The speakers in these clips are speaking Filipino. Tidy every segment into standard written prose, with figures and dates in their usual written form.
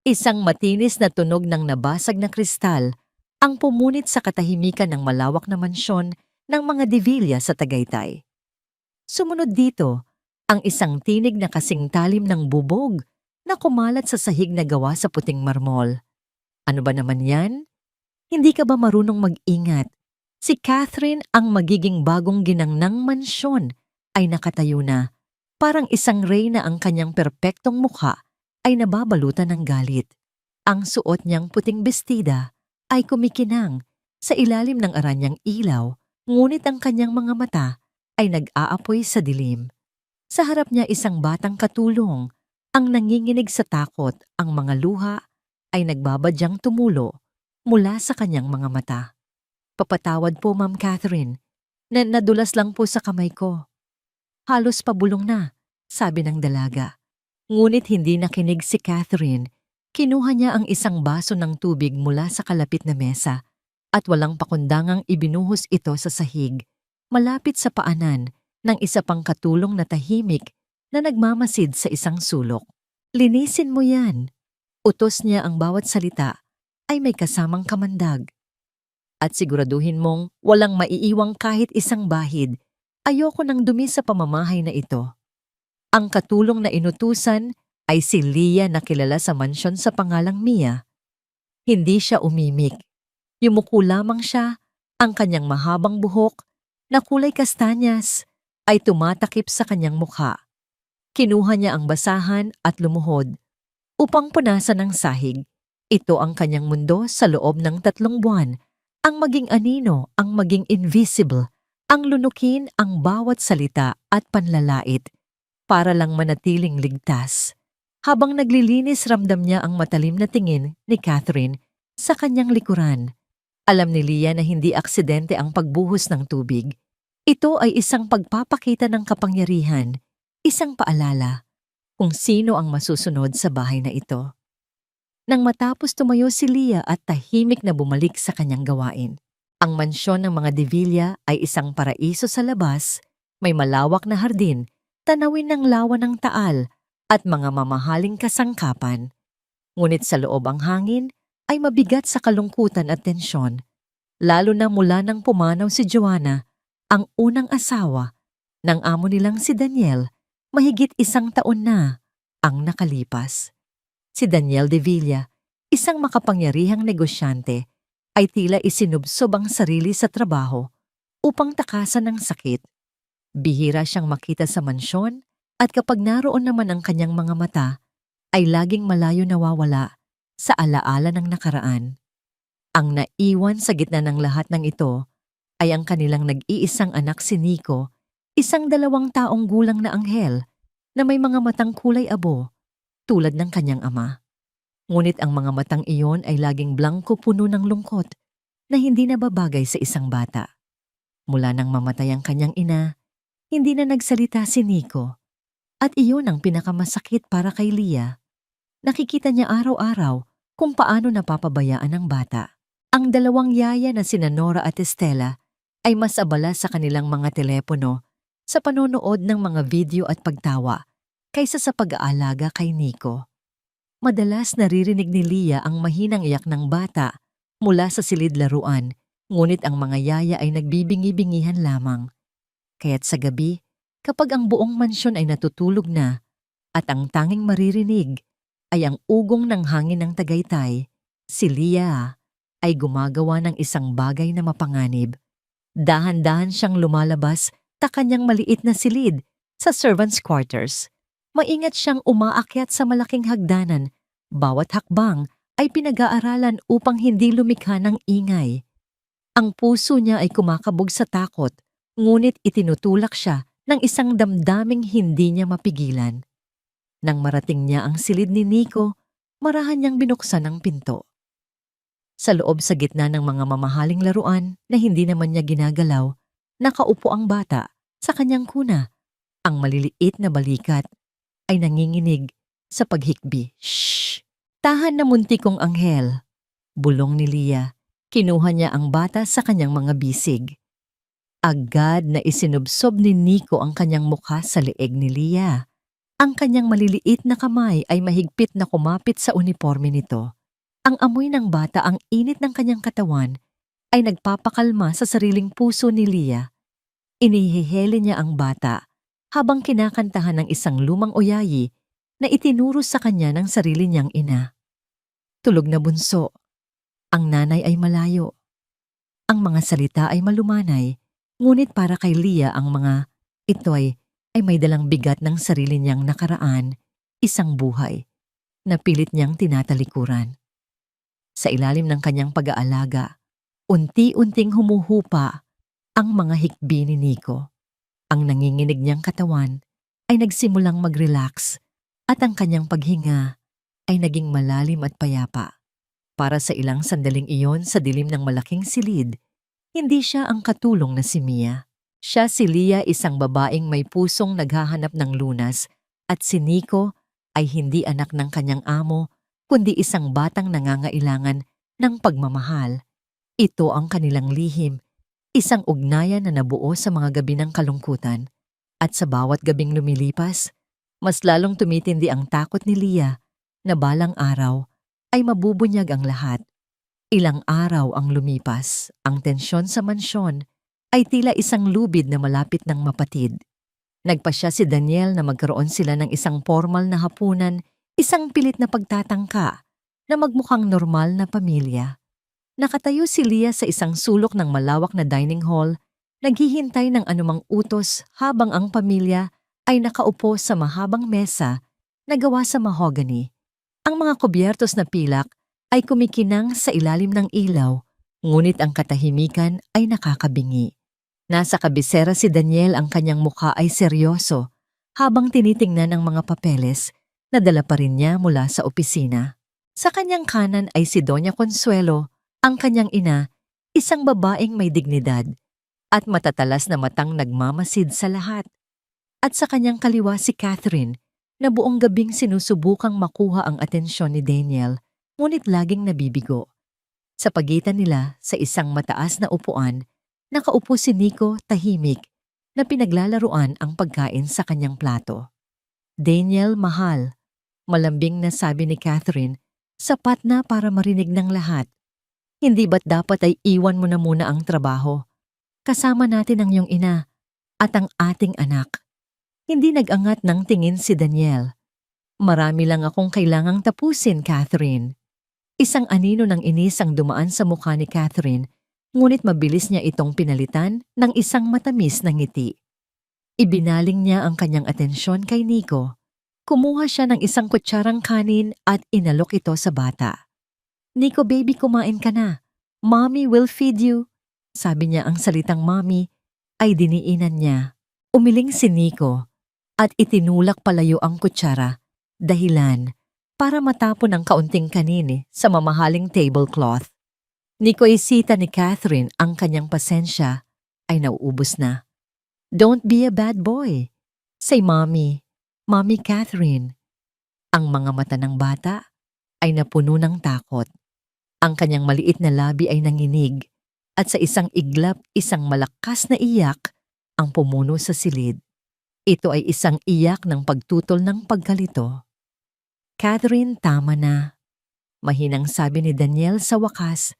Isang matinis na tunog ng nabasag na kristal ang pumunit sa katahimikan ng malawak na mansyon ng mga Divilla sa Tagaytay. Sumunod dito, ang isang tinig na kasing talim ng bubog na kumalat sa sahig na gawa sa puting marmol. Ano ba naman yan? Hindi ka ba marunong mag-ingat? Si Catherine, ang magiging bagong ginangnang mansyon, ay nakatayo na. Parang isang reyna, ang kanyang perpektong mukha ay nababalutan ng galit. Ang suot niyang puting bestida ay kumikinang sa ilalim ng aranyang ilaw, ngunit ang kanyang mga mata ay nag-aapoy sa dilim. Sa harap niya isang batang katulong, ang nanginginig sa takot, ang mga luha ay nagbabadyang tumulo mula sa kanyang mga mata. Papatawad po, Ma'am Catherine, nadulas lang po sa kamay ko. Halos pabulong na, sabi ng dalaga. Ngunit hindi nakinig si Catherine. Kinuha niya ang isang baso ng tubig mula sa kalapit na mesa at walang pakundangang ibinuhos ito sa sahig, malapit sa paanan ng isa pang katulong na tahimik na nagmamasid sa isang sulok. Linisin mo yan. Utos niya, ang bawat salita ay may kasamang kamandag. At siguraduhin mong walang maiiwang kahit isang bahid. Ayoko ng dumi sa pamamahay na ito. Ang katulong na inutusan ay si Leah, na kilala sa mansyon sa pangalang Mia. Hindi siya umimik. Yumuko lamang siya, ang kanyang mahabang buhok na kulay kastanyas ay tumatakip sa kanyang mukha. Kinuha niya ang basahan at lumuhod upang punasan ng sahig. Ito ang kanyang mundo sa loob ng 3 buwan. Ang maging anino, ang maging invisible, ang lunukin ang bawat salita at panlalait para lang manatiling ligtas. Habang naglilinis, ramdam niya ang matalim na tingin ni Catherine sa kanyang likuran. Alam ni Leah na hindi aksidente ang pagbuhos ng tubig. Ito ay isang pagpapakita ng kapangyarihan, isang paalala kung sino ang masusunod sa bahay na ito. Nang matapos tumayo si Leah at tahimik na bumalik sa kanyang gawain. Ang mansyon ng mga Divilla ay isang paraiso sa labas, may malawak na hardin, tanawin ng lawa ng Taal at mga mamahaling kasangkapan. Ngunit sa loob ang hangin ay mabigat sa kalungkutan at tensyon, lalo na mula nang pumanaw si Joanna, ang unang asawa ng amo nilang si Daniel. Mahigit 1 taon na ang nakalipas. Si Daniel Divilla, isang makapangyarihang negosyante, ay tila isinubsob ang sarili sa trabaho upang takasan ng sakit. Bihira siyang makita sa mansyon at kapag naroon naman ang kanyang mga mata, ay laging malayo nawawala sa alaala ng nakaraan. Ang naiwan sa gitna ng lahat ng ito ay ang kanilang nag-iisang anak, si Nico, isang 2 taong gulang na anghel na may mga matang kulay abo tulad ng kanyang ama. Ngunit ang mga matang iyon ay laging blangko, puno ng lungkot na hindi nababagay sa isang bata. Mula nang mamatay ang kanyang ina, hindi na nagsalita si Nico. At iyon ang pinakamasakit para kay Leah. Nakikita niya araw-araw kung paano napapabayaan ng bata. Ang 2 yaya na sina Nora at Estela ay mas abala sa kanilang mga telepono sa panonood ng mga video at pagtawa kaysa sa pag-aalaga kay Nico. Madalas naririnig ni Leah ang mahinang iyak ng bata mula sa silid laruan, ngunit ang mga yaya ay nagbibingi-bingihan lamang. Kaya't sa gabi, kapag ang buong mansyon ay natutulog na at ang tanging maririnig ay ang ugong ng hangin ng Tagaytay, si Leah ay gumagawa ng isang bagay na mapanganib. Dahan-dahan siyang lumalabas sa kanyang maliit na silid sa servants' quarters. Maingat siyang umaakyat sa malaking hagdanan. Bawat hakbang ay pinag-aaralan upang hindi lumikha ng ingay. Ang puso niya ay kumakabog sa takot, ngunit itinutulak siya ng isang damdaming hindi niya mapigilan. Nang marating niya ang silid ni Nico, marahan niyang binuksan ang pinto. Sa loob, sa gitna ng mga mamahaling laruan na hindi naman niya ginagalaw, nakaupo ang bata sa kanyang kuna. Ang maliliit na balikat ay nanginginig sa paghikbi. Shh! Tahan na, muntikong anghel, bulong ni Leah. Kinuha niya ang bata sa kanyang mga bisig. Agad na isinubsob ni Nico ang kanyang mukha sa leeg ni Leah. Ang kanyang maliliit na kamay ay mahigpit na kumapit sa uniforme nito. Ang amoy ng bata, ang init ng kanyang katawan, ay nagpapakalma sa sariling puso ni Leah. Inihihili niya ang bata habang kinakantahan ng isang lumang oyayi na itinuro sa kanya ng sarili niyang ina. Tulog na bunso. Ang nanay ay malayo. Ang mga salita ay malumanay, ngunit para kay Leah ang mga ito'y ay may dalang bigat ng sarili niyang nakaraan, isang buhay, na pilit niyang tinatalikuran. Sa ilalim ng kanyang pag-aalaga, unti-unting humuhupa ang mga hikbi ni Nico. Ang nanginginig niyang katawan ay nagsimulang mag-relax at ang kanyang paghinga ay naging malalim at payapa. Para sa ilang sandaling iyon sa dilim ng malaking silid, hindi siya ang katulong na si Mia. Siya si Leah, isang babaeng may pusong naghahanap ng lunas, at si Nico ay hindi anak ng kanyang amo, kundi isang batang nangangailangan ng pagmamahal. Ito ang kanilang lihim, isang ugnayan na nabuo sa mga gabi ng kalungkutan. At sa bawat gabing lumilipas, mas lalong tumitindi ang takot ni Leah na balang araw ay mabubunyag ang lahat. Ilang araw ang lumipas, ang tensyon sa mansyon ay tila isang lubid na malapit ng mapatid. Nagpasya si Daniel na magkaroon sila ng isang formal na hapunan, isang pilit na pagtatangka na magmukhang normal na pamilya. Nakatayo si Leah sa isang sulok ng malawak na dining hall, naghihintay ng anumang utos habang ang pamilya ay nakaupo sa mahabang mesa na gawa sa mahogany. Ang mga kubyertos na pilak ay kumikinang sa ilalim ng ilaw, ngunit ang katahimikan ay nakakabingi. Nasa kabisera si Daniel, ang kanyang mukha ay seryoso habang tinitingnan ang mga papeles na dala pa rin niya mula sa opisina. Sa kanyang kanan ay si Doña Consuelo, ang kanyang ina, isang babaeng may dignidad at matatalas na matang nagmamasid sa lahat. At sa kanyang kaliwa si Catherine, na buong gabing sinusubukang makuha ang atensyon ni Daniel, ngunit laging nabibigo. Sa pagitan nila, sa isang mataas na upuan, nakaupo si Nico, tahimik, na pinaglalaruan ang pagkain sa kanyang plato. Daniel, mahal, malambing na sabi ni Catherine, sapat na para marinig ng lahat. Hindi ba't dapat ay iwan mo na muna ang trabaho? Kasama natin ang iyong ina at ang ating anak. Hindi nag-angat ng tingin si Daniel. Marami lang akong kailangang tapusin, Catherine. Isang anino ng inis ang dumaan sa mukha ni Catherine, ngunit mabilis niya itong pinalitan ng isang matamis na ngiti. Ibinaling niya ang kanyang atensyon kay Nico. Kumuha siya ng isang kutsarang kanin at inalok ito sa bata. Nico, baby, kumain ka na. Mommy will feed you. Sabi niya, ang salitang mommy ay diniinan niya. Umiling si Nico at itinulak palayo ang kutsara, dahilan para matapon ang kaunting kanin sa mamahaling tablecloth. Nico, isita ni Catherine, ang kanyang pasensya ay nauubos na. Don't be a bad boy. Say mommy, Mommy Catherine. Ang mga mata ng bata ay napuno ng takot. Ang kanyang maliit na labi ay nanginig at sa isang iglap, isang malakas na iyak ang pumuno sa silid. Ito ay isang iyak ng pagtutol ng pagkalito. Catherine, tama na. Mahinang sabi ni Daniel sa wakas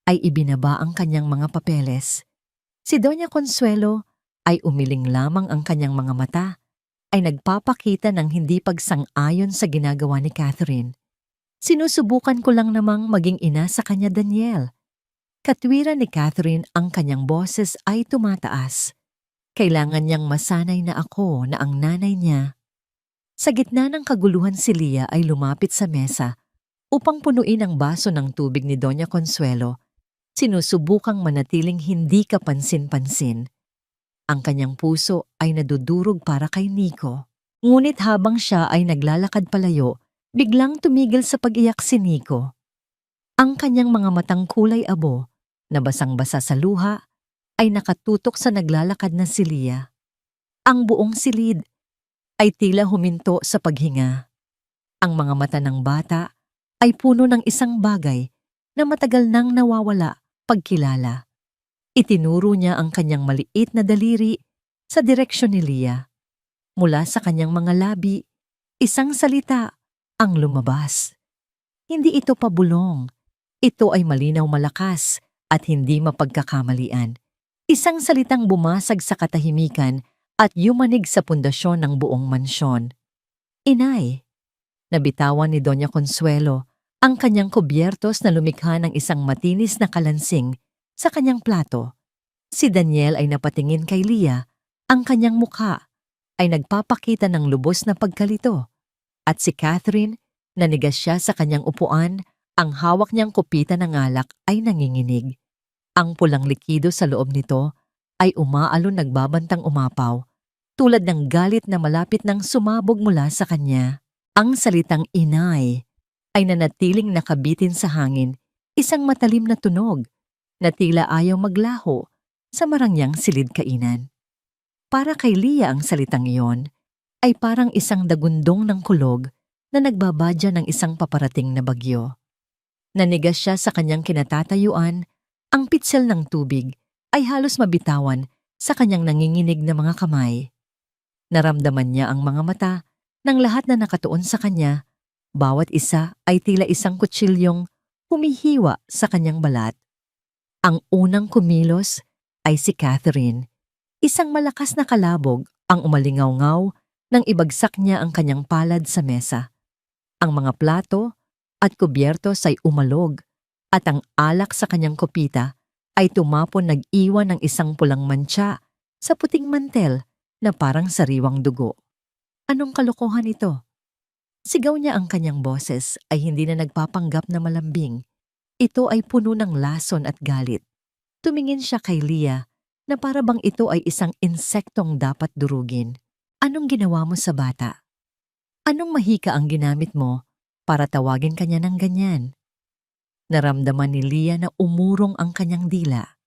ay ibinaba ang kanyang mga papeles. Si Doña Consuelo ay umiling lamang, ang kanyang mga mata ay nagpapakita ng hindi pagsang-ayon sa ginagawa ni Catherine. Sinusubukan ko lang namang maging ina sa kanya, Daniel. Katwiran ni Catherine, ang kanyang boses ay tumataas. Kailangan niyang masanay na ako na ang nanay niya. Sa gitna ng kaguluhan, si Leah ay lumapit sa mesa upang punuin ang baso ng tubig ni Doña Consuelo. Sinusubukang manatiling hindi kapansin-pansin. Ang kanyang puso ay nadudurog para kay Nico. Ngunit habang siya ay naglalakad palayo, biglang tumigil sa pag-iyak si Nico. Ang kanyang mga matang kulay abo, na basang-basa sa luha, ay nakatutok sa naglalakad na si Leah. Ang buong silid ay tila huminto sa paghinga. Ang mga mata ng bata ay puno ng isang bagay na matagal nang nawawala, pagkilala. Itinuro niya ang kanyang maliit na daliri sa direksyon ni Leah. Mula sa kanyang mga labi Isang salita ang lumabas. Hindi ito pabulong. Ito ay malinaw malakas at hindi mapagkakamalian. Isang salitang bumasag sa katahimikan at yumanig sa pundasyon ng buong mansyon. Inay, nabitawan ni Doña Consuelo ang kanyang kubyertos na lumikha ng isang matinis na kalansing sa kanyang plato. Si Daniel ay napatingin kay Leah, ang kanyang mukha ay nagpapakita ng lubos na pagkalito. At si Catherine, nanigas siya sa kanyang upuan, ang hawak niyang kupita ng alak ay nanginginig. Ang pulang likido sa loob nito ay umaalon nagbabantang umapaw, tulad ng galit na malapit ng sumabog mula sa kanya. Ang salitang inay ay nanatiling nakabitin sa hangin, isang matalim na tunog na tila ayaw maglaho sa marangyang silid kainan. Para kay Leah ang salitang iyon ay parang isang dagundong ng kulog na nagbabadya ng isang paparating na bagyo. Nanigas siya sa kanyang kinatatayuan, ang pitsel ng tubig ay halos mabitawan sa kanyang nanginginig na mga kamay. Naramdaman niya ang mga mata ng lahat na nakatuon sa kanya, bawat isa ay tila isang kutsilyong humihiwa sa kanyang balat. Ang unang kumilos ay si Catherine. Isang malakas na kalabog ang umalingaw-ngaw nang ibagsak niya ang kanyang palad sa mesa. Ang mga plato at kubyertos ay umalog at ang alak sa kanyang kopita ay tumapon nag-iwan ng isang pulang mantsa sa puting mantel na parang sariwang dugo. Anong kalokohan ito? Sigaw niya, ang kanyang boses ay hindi na nagpapanggap na malambing. Ito ay puno ng lason at galit. Tumingin siya kay Leah na para bang ito ay isang insektong dapat durugin. Anong ginawa mo sa bata? Anong mahika ang ginamit mo para tawagin kanya ng ganyan? Naramdaman ni Leah na umurong ang kanyang dila.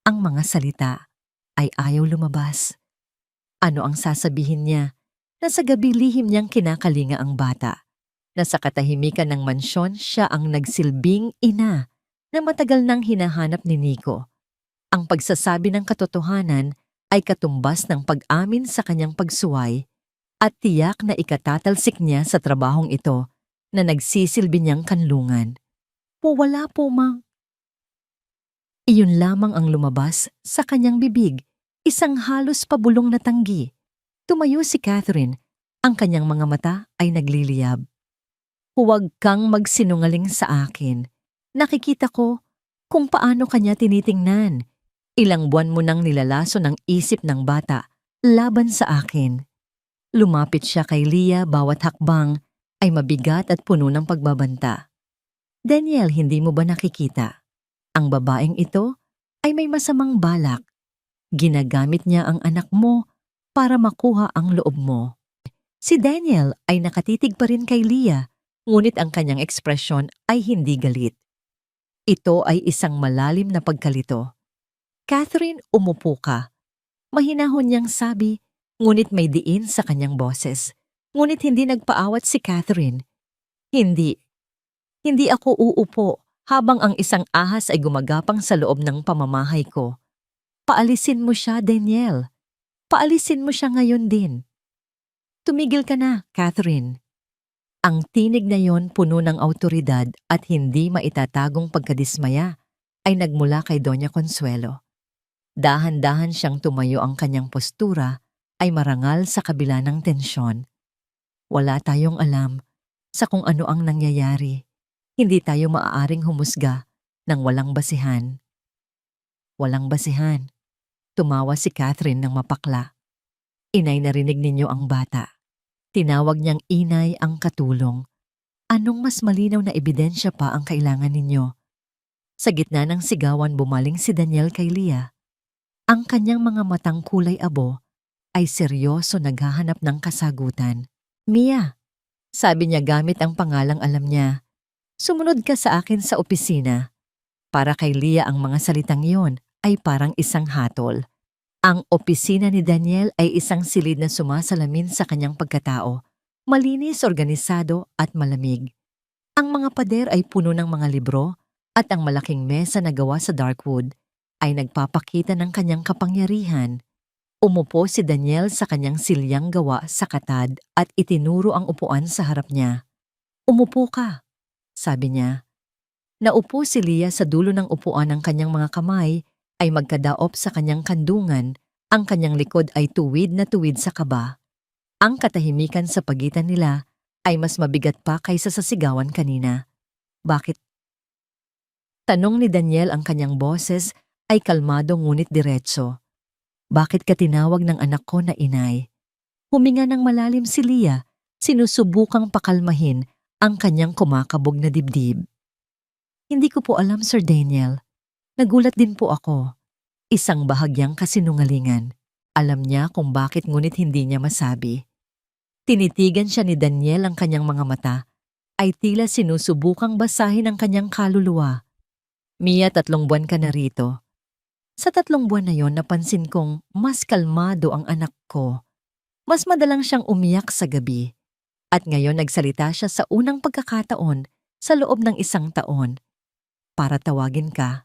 Ang mga salita ay ayaw lumabas. Ano ang sasabihin niya na sa gabi lihim niyang kinakalinga ang bata, na sa katahimikan ng mansyon siya ang nagsilbing ina na matagal nang hinahanap ni Nico. Ang pagsasabi ng katotohanan ay katumbas ng pag-amin sa kanyang pagsuway at tiyak na ikatatalsik niya sa trabahong ito na nagsisilbi niyang kanlungan. Wala po, Mang. Iyon lamang ang lumabas sa kanyang bibig, isang halos pabulong na tanggi. Tumayo si Catherine, ang kanyang mga mata ay nagliliyab. Huwag kang magsinungaling sa akin. Nakikita ko kung paano kanya tinitingnan. Ilang buwan mo nang nilalaso ng isip ng bata laban sa akin. Lumapit siya kay Leah, bawat hakbang ay mabigat at puno ng pagbabanta. Daniel, hindi mo ba nakikita? Ang babaeng ito ay may masamang balak. Ginagamit niya ang anak mo para makuha ang loob mo. Si Daniel ay nakatitig pa rin kay Leah, ngunit ang kanyang ekspresyon ay hindi galit. Ito ay isang malalim na pagkalito. Catherine, umupo ka. Mahinahon niyang sabi, ngunit may diin sa kanyang boses. Ngunit hindi nagpaawat si Catherine. Hindi ako uupo habang ang isang ahas ay gumagapang sa loob ng pamamahay ko. Paalisin mo siya, Daniel. Paalisin mo siya ngayon din. Tumigil ka na, Catherine. Ang tinig na yon, puno ng awtoridad at hindi maitatagong pagkadismaya, ay nagmula kay Doña Consuelo. Dahan-dahan siyang tumayo, ang kanyang postura ay marangal sa kabila ng tensyon. Wala tayong alam sa kung ano ang nangyayari. Hindi tayo maaaring humusga ng walang basihan. Walang basihan. Tumawa si Catherine ng mapakla. Inay, narinig ninyo ang bata. Tinawag niyang inay ang katulong. Anong mas malinaw na ebidensya pa ang kailangan ninyo? Sa gitna ng sigawan, bumaling si Daniel kay Leah. Ang kanyang mga matang kulay abo ay seryoso naghahanap ng kasagutan. Mia, sabi niya gamit ang pangalang alam niya, sumunod ka sa akin sa opisina. Para kay Leah ang mga salitang iyon ay parang isang hatol. Ang opisina ni Daniel ay isang silid na sumasalamin sa kanyang pagkatao, malinis, organisado at malamig. Ang mga pader ay puno ng mga libro at ang malaking mesa na gawa sa dark wood ay nagpapakita ng kanyang kapangyarihan. Umupo si Daniel sa kanyang silyang gawa sa katad at itinuro ang upuan sa harap niya. "Umupo ka," sabi niya. Naupo si Leah sa dulo ng upuan, ng kanyang mga kamay ay magkadaop sa kanyang kandungan, ang kanyang likod ay tuwid na tuwid sa kaba. Ang katahimikan sa pagitan nila ay mas mabigat pa kaysa sa sigawan kanina. "Bakit?" Tanong ni Daniel, ang kanyang boses ay kalmado ngunit diretso. "Bakit ka tinawag ng anak ko na inay?" Huminga ng malalim si Leah, sinusubukang pakalmahin ang kanyang kumakabog na dibdib. "Hindi ko po alam, Sir Daniel. Nagulat din po ako." Isang bahagyang kasinungalingan. Alam niya kung bakit ngunit hindi niya masabi. Tinitigan siya ni Daniel, ang kanyang mga mata ay tila sinusubukang basahin ang kanyang kaluluwa. "Mia, 3 buwan ka na rito. Sa 3 buwan na yon napansin kong mas kalmado ang anak ko. Mas madalang siyang umiyak sa gabi. At ngayon nagsalita siya sa unang pagkakataon sa loob ng 1 taon. Para tawagin ka."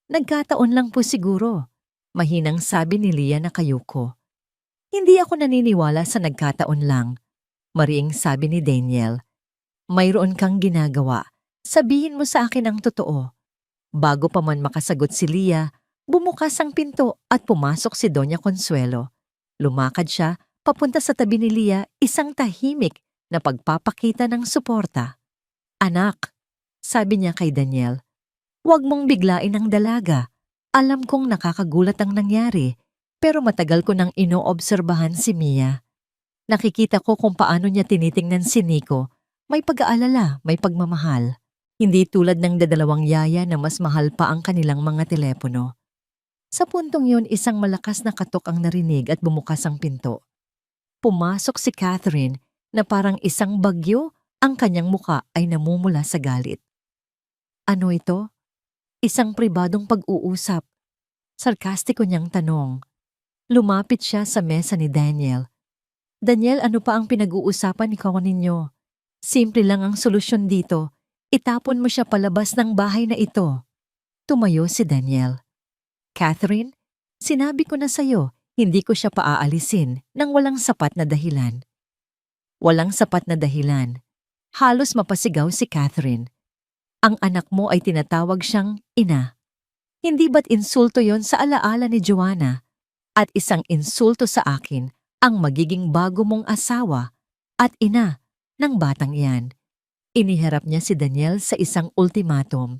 "Nagkataon lang po siguro," mahinang sabi ni Leah na kayuko. "Hindi ako naniniwala sa nagkataon lang," mariing sabi ni Daniel. "Mayroon kang ginagawa. Sabihin mo sa akin ang totoo." Bago pa man makasagot si Leah, bumukas ang pinto at pumasok si Doña Consuelo. Lumakad siya papunta sa tabi ni Leah, isang tahimik na pagpapakita ng suporta. "Anak," sabi niya kay Daniel, "huwag mong biglain ang dalaga. Alam kong nakakagulat ang nangyari, pero matagal ko nang inoobserbahan si Mia. Nakikita ko kung paano niya tinitingnan si Nico. May pag-aalala, may pagmamahal. Hindi tulad ng dadalawang yaya na mas mahal pa ang kanilang mga telepono." Sa puntong yun, isang malakas na katok ang narinig at bumukas ang pinto. Pumasok si Catherine na parang isang bagyo, ang kanyang muka ay namumula sa galit. "Ano ito?" "Isang pribadong pag-uusap." Sarkastiko niyang tanong. Lumapit siya sa mesa ni Daniel. "Daniel, ano pa ang pinag-uusapan ikaw ninyo? Simple lang ang solusyon dito. Itapon mo siya palabas ng bahay na ito." Tumayo si Daniel. "Catherine, sinabi ko na sa'yo, hindi ko siya paaalisin ng walang sapat na dahilan." Walang sapat na dahilan. Halos mapasigaw si Catherine. "Ang anak mo ay tinatawag siyang ina. Hindi ba't insulto yon sa alaala ni Joanna? At isang insulto sa akin ang magiging bago mong asawa at ina ng batang iyan." Iniharap niya si Daniel sa isang ultimatum.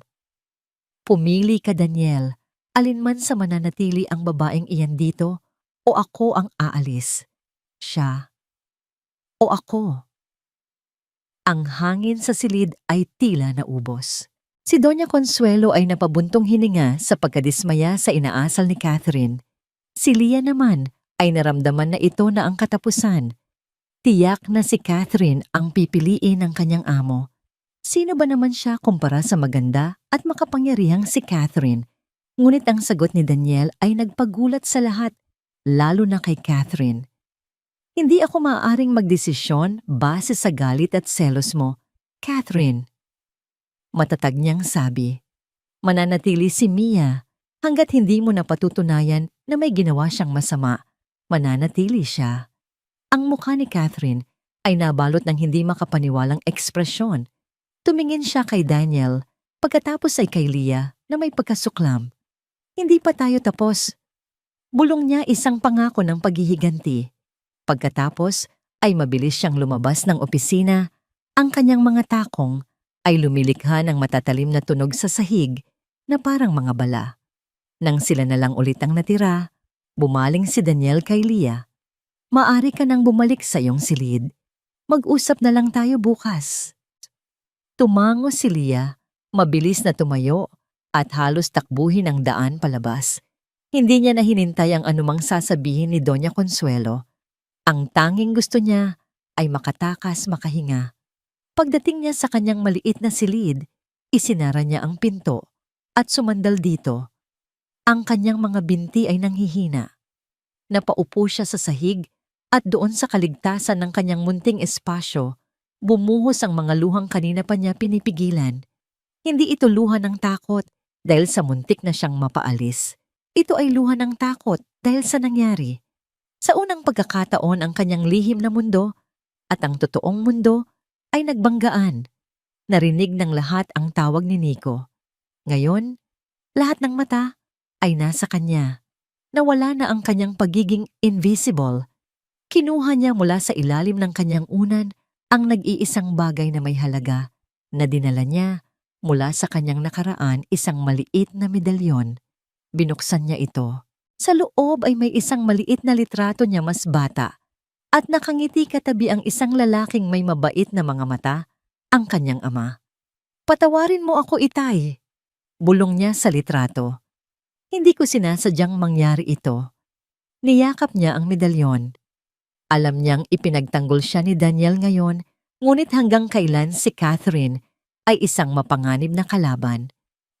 "Pumili ka, Daniel. Alinman sa mananatili ang babaeng iyan dito o ako ang aalis. Siya o ako." Ang hangin sa silid ay tila naubos. Si Doña Consuelo ay napabuntong hininga sa pagkadismaya sa inaasal ni Catherine. Si Leah naman ay naramdaman na ito na ang katapusan. Tiyak na si Catherine ang pipiliin ng kanyang amo. Sino ba naman siya kumpara sa maganda at makapangyarihang si Catherine? Ngunit ang sagot ni Daniel ay nagpagulat sa lahat, lalo na kay Catherine. "Hindi ako maaaring magdesisyon base sa galit at selos mo, Catherine." Matatag niyang sabi. "Mananatili si Mia hanggat hindi mo napatutunayan na may ginawa siyang masama. Mananatili siya." Ang mukha ni Catherine ay nabalot ng hindi makapaniwalang ekspresyon. Tumingin siya kay Daniel, pagkatapos ay kay Leah na may pagkasuklam. "Hindi pa tayo tapos." Bulong niya, isang pangako ng paghihiganti. Pagkatapos ay mabilis siyang lumabas ng opisina. Ang kanyang mga takong ay lumilikha ng matatalim na tunog sa sahig na parang mga bala. Nang sila na lang ulit ang natira, bumaling si Daniel kay Leah. "Maari ka nang bumalik sa iyong silid. Mag-usap na lang tayo bukas." Tumango si Leah, mabilis na tumayo at halos takbuhin ang daan palabas. Hindi niya na hinintay ang anumang sasabihin ni Doña Consuelo. Ang tanging gusto niya ay makatakas, makahinga. Pagdating niya sa kanyang maliit na silid, isinara niya ang pinto at sumandal dito. Ang kanyang mga binti ay nanghihina. Napaupo siya sa sahig at doon sa kaligtasan ng kanyang munting espasyo, bumuhos ang mga luhang kanina pa niya pinipigilan. Hindi ito luha ng takot dahil sa muntik na siyang mapaalis. Ito ay luha ng takot dahil sa nangyari. Sa unang pagkakataon ang kanyang lihim na mundo at ang totoong mundo ay nagbanggaan. Narinig ng lahat ang tawag ni Nico. Ngayon, lahat ng mata ay nasa kanya. Nawala na ang kanyang pagiging invisible. Kinuha niya mula sa ilalim ng kanyang unan ang nag-iisang bagay na may halaga na dinala niya mula sa kanyang nakaraan, isang maliit na medalyon. Binuksan niya ito. Sa loob ay may isang maliit na litrato niya mas bata at nakangiti katabi ang isang lalaking may mabait na mga mata, ang kanyang ama. "Patawarin mo ako, Itay," bulong niya sa litrato. "Hindi ko sinasadyang mangyari ito." Niyakap niya ang medalyon. Alam niyang ipinagtanggol siya ni Daniel ngayon, ngunit hanggang kailan si Catherine ay isang mapanganib na kalaban.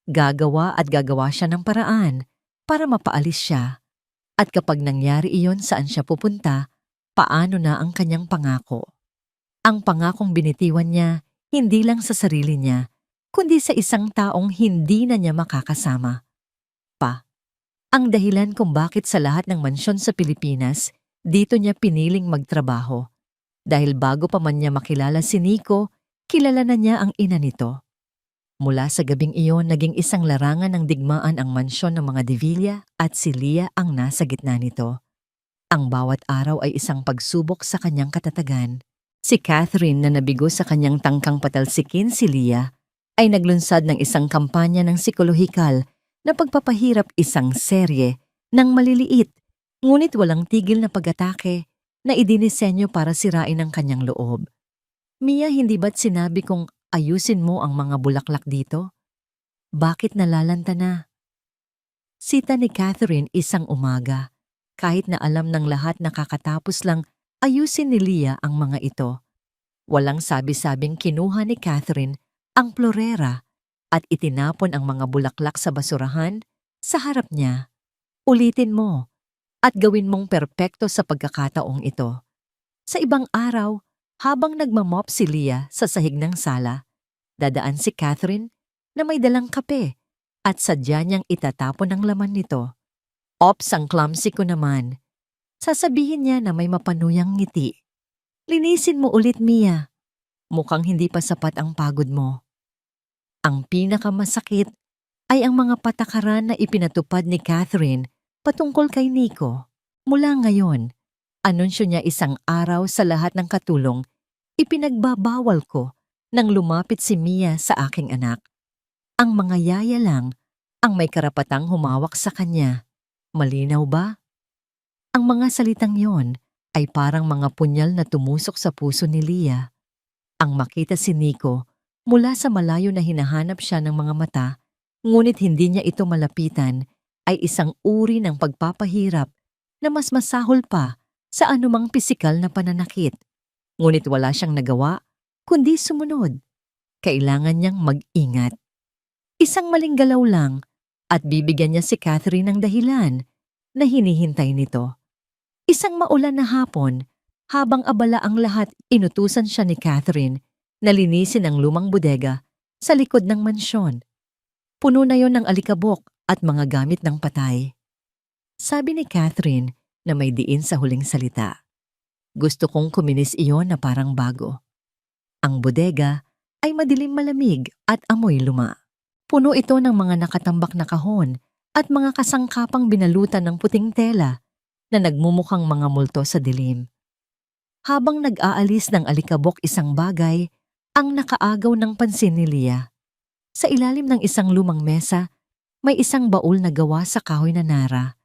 Gagawa at gagawa siya ng paraan para mapaalis siya. At kapag nangyari iyon, saan siya pupunta, paano na ang kanyang pangako? Ang pangakong binitiwan niya, hindi lang sa sarili niya, kundi sa isang taong hindi na niya makakasama. Ang dahilan kung bakit sa lahat ng mansyon sa Pilipinas, dito niya piniling magtrabaho. Dahil bago pa man niya makilala si Nico, kilala na niya ang ina nito. Mula sa gabing iyon, naging isang larangan ng digmaan ang mansyon ng mga De Villa at si Lia ang nasa gitna nito. Ang bawat araw ay isang pagsubok sa kanyang katatagan. Si Catherine na nabigo sa kanyang tangkang patalsikin si Lia ay naglunsad ng isang kampanya ng psikolohikal na pagpapahirap, isang serye ng maliliit ngunit walang tigil na pag-atake na idinisenyo para sirain ang kanyang loob. "Mia, hindi ba't sinabi kong ayusin mo ang mga bulaklak dito? Bakit nalalanta na?" Sita ni Catherine isang umaga, kahit na alam ng lahat na kakatapos lang ayusin ni Lia ang mga ito. Walang sabi-sabing kinuha ni Catherine ang florera at itinapon ang mga bulaklak sa basurahan sa harap niya. "Ulitin mo at gawin mong perpekto sa pagkakataong ito." Sa ibang araw, habang nagmamop si Lia sa sahig ng sala, dadaan si Catherine na may dalang kape at sadya niyang itatapon ang laman nito. "Ops, ang clumsy ko naman." Sasabihin niya na may mapanuyang ngiti. "Linisin mo ulit, Mia. Mukhang hindi pa sapat ang pagod mo." Ang pinakamasakit ay ang mga patakaran na ipinatupad ni Catherine patungkol kay Nico. "Mula ngayon, anunsyo niya isang araw sa lahat ng katulong, ipinagbabawal ko nang lumapit si Mia sa aking anak. Ang mga yaya lang ang may karapatang humawak sa kanya. Malinaw ba?" Ang mga salitang yon ay parang mga punyal na tumusok sa puso ni Lia. Ang makita si Nico mula sa malayo na hinahanap siya ng mga mata, ngunit hindi niya ito malapitan, ay isang uri ng pagpapahirap na mas masahol pa sa anumang pisikal na pananakit. Ngunit wala siyang nagawa, kundi sumunod. Kailangan niyang mag-ingat. Isang maling galaw lang at bibigyan niya si Catherine ng dahilan na hinihintay nito. Isang maulan na hapon, habang abala ang lahat, inutusan siya ni Catherine na linisin ang lumang bodega sa likod ng mansyon. Puno na yon ng alikabok at mga gamit ng patay. Sabi ni Catherine na may diin sa huling salita, "Gusto kong kuminis iyon na parang bago." Ang bodega ay madilim, malamig at amoy luma. Puno ito ng mga nakatambak na kahon at mga kasangkapang binalutan ng puting tela na nagmumukhang mga multo sa dilim. Habang nag-aalis ng alikabok isang bagay ang nakaagaw ng pansin ni Lia. Sa ilalim ng isang lumang mesa, may isang baul na gawa sa kahoy na nara.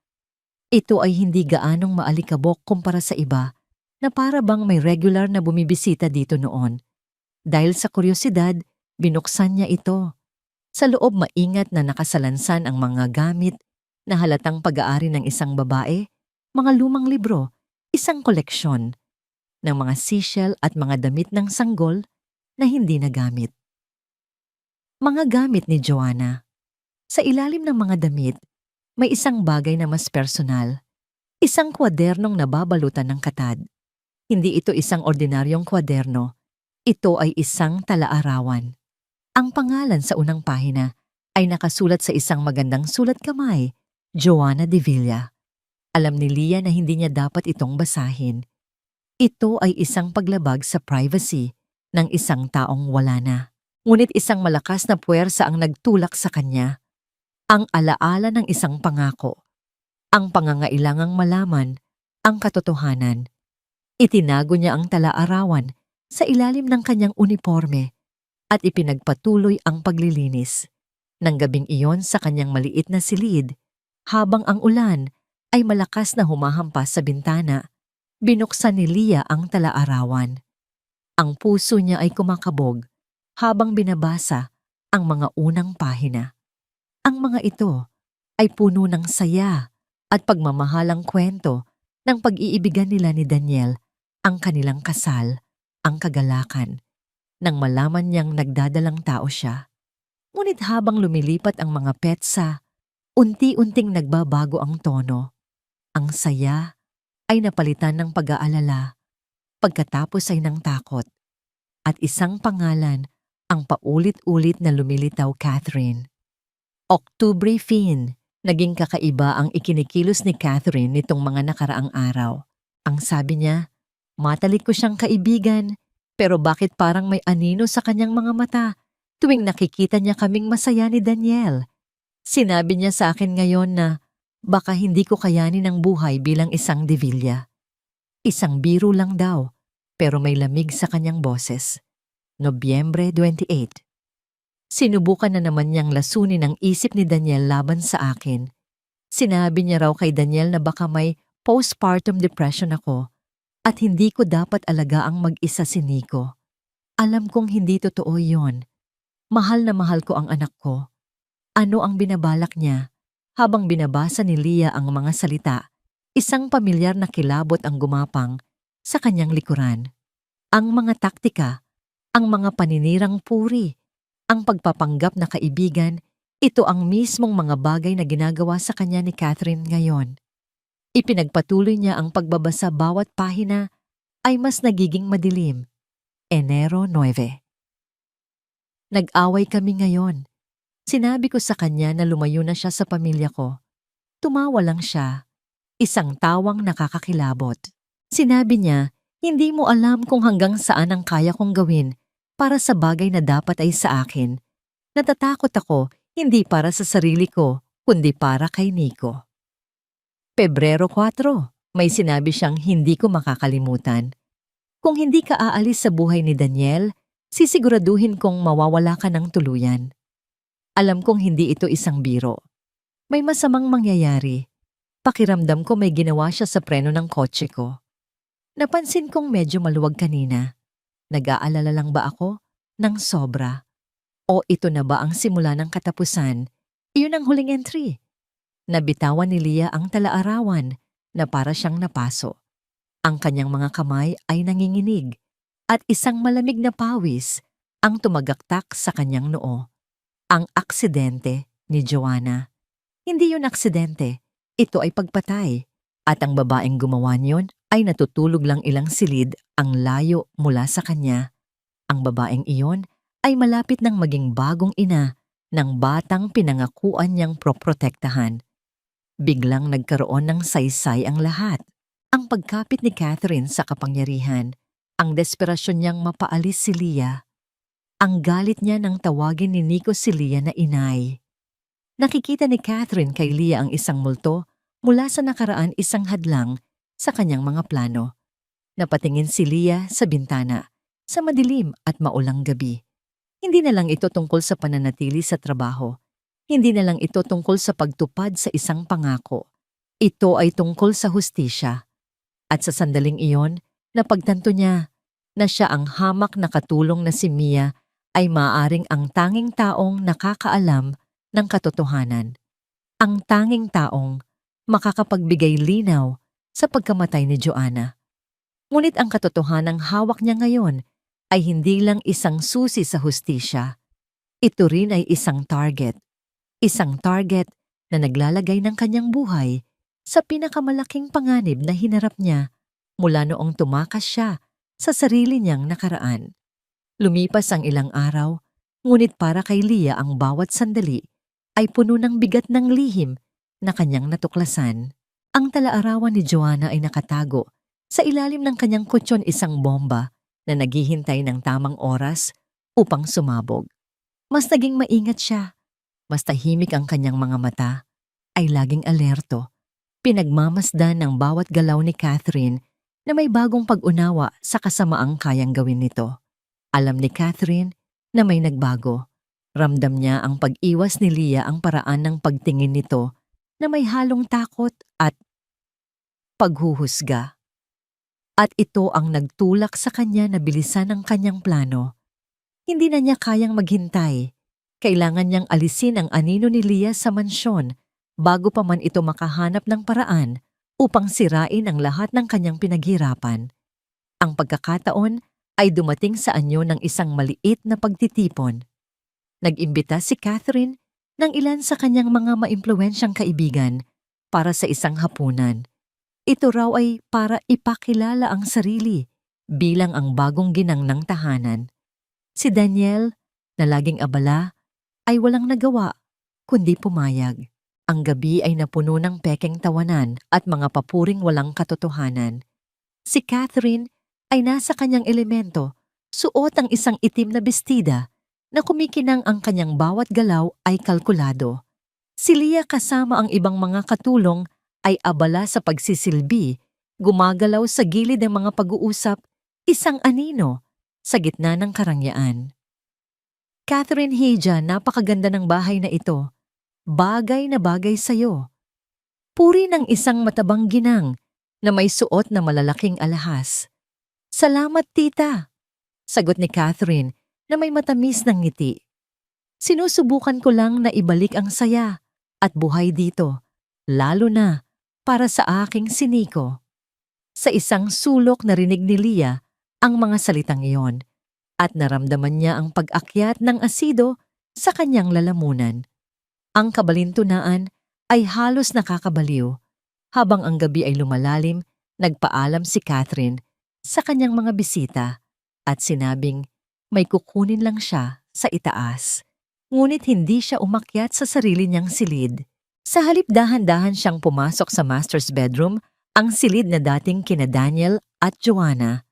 Ito ay hindi gaanong maalikabok kumpara sa iba na para bang may regular na bumibisita dito noon. Dahil sa kuryosidad, binuksan niya ito. Sa loob, maingat na nakasalansan ang mga gamit na halatang pag-aari ng isang babae, mga lumang libro, isang koleksyon ng mga seashell at mga damit ng sanggol na hindi nagamit. Mga gamit ni Joanna. Sa ilalim ng mga damit, may isang bagay na mas personal. Isang kwadernong nababalutan ng katad. Hindi ito isang ordinaryong kwaderno. Ito ay isang talaarawan. Ang pangalan sa unang pahina ay nakasulat sa isang magandang sulat kamay, Joanna De Villa. Alam ni Leah na hindi niya dapat itong basahin. Ito ay isang paglabag sa privacy ng isang taong wala na. Ngunit isang malakas na puwersa ang nagtulak sa kanya. Ang alaala ng isang pangako. Ang pangangailangang malaman ang katotohanan. Itinago niya ang tala-arawan sa ilalim ng kanyang uniforme at ipinagpatuloy ang paglilinis. Nang gabing iyon sa kanyang maliit na silid, habang ang ulan ay malakas na humahampas sa bintana, binuksan ni Leah ang tala-arawan. Ang puso niya ay kumakabog habang binabasa ang mga unang pahina. Ang mga ito ay puno ng saya at pagmamahalang kwento ng pag-iibigan nila ni Daniel, ang kanilang kasal, ang kagalakan, nang malaman niyang nagdadalang tao siya. Ngunit habang lumilipat ang mga petsa, unti-unting nagbabago ang tono. Ang saya ay napalitan ng pag-aalala, pagkatapos ay ng takot, at isang pangalan ang paulit-ulit na lumilitaw, Catherine. Octubre Fin, naging kakaiba ang ikinikilos ni Catherine nitong mga nakaraang araw. Ang sabi niya, matalik ko siyang kaibigan, pero bakit parang may anino sa kanyang mga mata tuwing nakikita niya kaming masaya ni Daniel? Sinabi niya sa akin ngayon na baka hindi ko kayanin ang buhay bilang isang De Villa. Isang biro lang daw, pero may lamig sa kanyang boses. Nobyembre 28. Sinubukan na naman niyang lasunin ang isip ni Daniel laban sa akin. Sinabi niya raw kay Daniel na baka may postpartum depression ako at hindi ko dapat alagaang mag-isa si Nico. Alam kong hindi totoo yon. Mahal na mahal ko ang anak ko. Ano ang binabalak niya? Habang binabasa ni Leah ang mga salita, isang pamilyar na kilabot ang gumapang sa kanyang likuran. Ang mga taktika, ang mga paninirang puri, ang pagpapanggap na kaibigan, ito ang mismong mga bagay na ginagawa sa kanya ni Catherine ngayon. Ipinagpatuloy niya ang pagbabasa, bawat pahina ay mas nagiging madilim. Enero 9. Nag-away kami ngayon. Sinabi ko sa kanya na lumayo na siya sa pamilya ko. Tumawa lang siya, isang tawang nakakakilabot. Sinabi niya, hindi mo alam kung hanggang saan ang kaya kong gawin para sa bagay na dapat ay sa akin. Natatakot ako, hindi para sa sarili ko, kundi para kay Nico. Pebrero 4, may sinabi siyang hindi ko makakalimutan. Kung hindi ka aalis sa buhay ni Daniel, sisiguraduhin kong mawawala ka ng tuluyan. Alam kong hindi ito isang biro. May masamang mangyayari. Pakiramdam ko may ginawa siya sa preno ng kotse ko. Napansin kong medyo maluwag kanina. Nag-aalala lang ba ako ng sobra? O ito na ba ang simula ng katapusan? Iyon ang huling entry. Nabitawan ni Leah ang tala-arawan na para siyang napaso. Ang kanyang mga kamay ay nanginginig at isang malamig na pawis ang tumagaktak sa kanyang noo. Ang aksidente ni Joanna. Hindi yun aksidente, ito ay pagpatay. At ang babaeng gumawa niyon ay natutulog lang ilang silid ang layo mula sa kanya. Ang babaeng iyon ay malapit nang maging bagong ina ng batang pinangakuan niyang proprotektahan. Biglang nagkaroon ng saysay ang lahat. Ang pagkapit ni Catherine sa kapangyarihan, ang desperasyon niyang mapaalis si Leah, ang galit niya nang tawagin ni Nico si Leah na inay. Nakikita ni Catherine kay Leah ang isang multo mula sa nakaraan, isang hadlang sa kanyang mga plano. Napatingin si Leah sa bintana, sa madilim at maulang gabi. Hindi na lang ito tungkol sa pananatili sa trabaho. Hindi na lang ito tungkol sa pagtupad sa isang pangako. Ito ay tungkol sa hustisya. At sa sandaling iyon, napagtanto niya na siya ang hamak na katulong na si Mia ay maaaring ang tanging taong nakakaalam ng katotohanan. Ang tanging taong makakapagbigay linaw sa pagkamatay ni Joanna. Ngunit ang katotohanang hawak niya ngayon ay hindi lang isang susi sa hustisya. Ito rin ay isang target. Isang target na naglalagay ng kanyang buhay sa pinakamalaking panganib na hinarap niya mula noong tumakas siya sa sarili niyang nakaraan. Lumipas ang ilang araw, ngunit para kay Leah ang bawat sandali ay puno ng bigat ng lihim na kanyang natuklasan. Ang talaarawan ni Joanna ay nakatago sa ilalim ng kanyang kutsyon, isang bomba na naghihintay ng tamang oras upang sumabog. Mas naging maingat siya, mas tahimik ang kanyang mga mata, ay laging alerto, pinagmamasdan ng bawat galaw ni Catherine na may bagong pag-unawa sa kasamaang kayang gawin nito. Alam ni Catherine na may nagbago. Ramdam niya ang pag-iwas ni Leah, ang paraan ng pagtingin nito na may halong takot at paghuhusga. At ito ang nagtulak sa kanya na bilisan ang kanyang plano. Hindi na niya kayang maghintay. Kailangan niyang alisin ang anino ni Leah sa mansyon bago pa man ito makahanap ng paraan upang sirain ang lahat ng kanyang pinaghirapan. Ang pagkakataon ay dumating sa anyo ng isang maliit na pagtitipon. Nag-imbita si Catherine ng ilan sa kanyang mga maimpluwensyang kaibigan para sa isang hapunan. Ito raw ay para ipakilala ang sarili bilang ang bagong ginang ng tahanan. Si Daniel, na laging abala, ay walang nagawa kundi pumayag. Ang gabi ay napuno ng pekeng tawanan at mga papuring walang katotohanan. Si Catherine ay nasa kanyang elemento, suot ang isang itim na bestida na kumikinang ang kanyang bawat galaw ay kalkulado. Si Leah kasama ang ibang mga katulong ay abala sa pagsisilbi, gumagalaw sa gilid ng mga pag-uusap, isang anino sa gitna ng karangyaan. Catherine Hija, napakaganda ng bahay na ito. Bagay na bagay sa'yo. Puri ng isang matabang ginang na may suot na malalaking alahas. Salamat, tita, sagot ni Catherine na may matamis ng ngiti. Sinusubukan ko lang na ibalik ang saya at buhay dito, lalo na para sa aking siniko. Sa isang sulok narinig ni Leah ang mga salitang iyon at naramdaman niya ang pag-akyat ng asido sa kanyang lalamunan. Ang kabalintunaan ay halos nakakabaliw. Habang ang gabi ay lumalalim, nagpaalam si Catherine sa kanyang mga bisita at sinabing may kukunin lang siya sa itaas. Ngunit hindi siya umakyat sa sarili niyang silid. Sa halip dahan-dahan siyang pumasok sa master's bedroom, ang silid na dating kina Daniel at Joanna.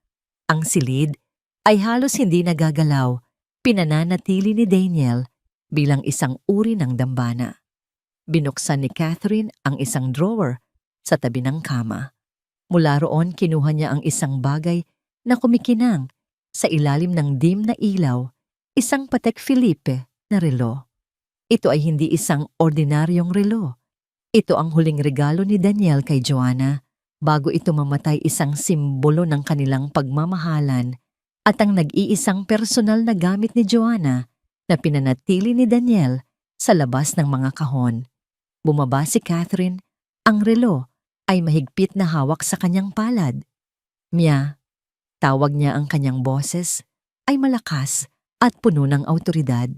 Ang silid ay halos hindi nagagalaw, pinananatili ni Daniel bilang isang uri ng dambana. Binuksan ni Catherine ang isang drawer sa tabi ng kama. Mula roon kinuha niya ang isang bagay na kumikinang sa ilalim ng dim na ilaw, isang Patek Philippe na relo. Ito ay hindi isang ordinaryong relo. Ito ang huling regalo ni Daniel kay Joanna bago ito mamatay, isang simbolo ng kanilang pagmamahalan at ang nag-iisang personal na gamit ni Joanna na pinanatili ni Daniel sa labas ng mga kahon. Bumaba si Catherine, ang relo ay mahigpit na hawak sa kanyang palad. Mia, tawag niya, ang kanyang boses ay malakas at puno ng awtoridad.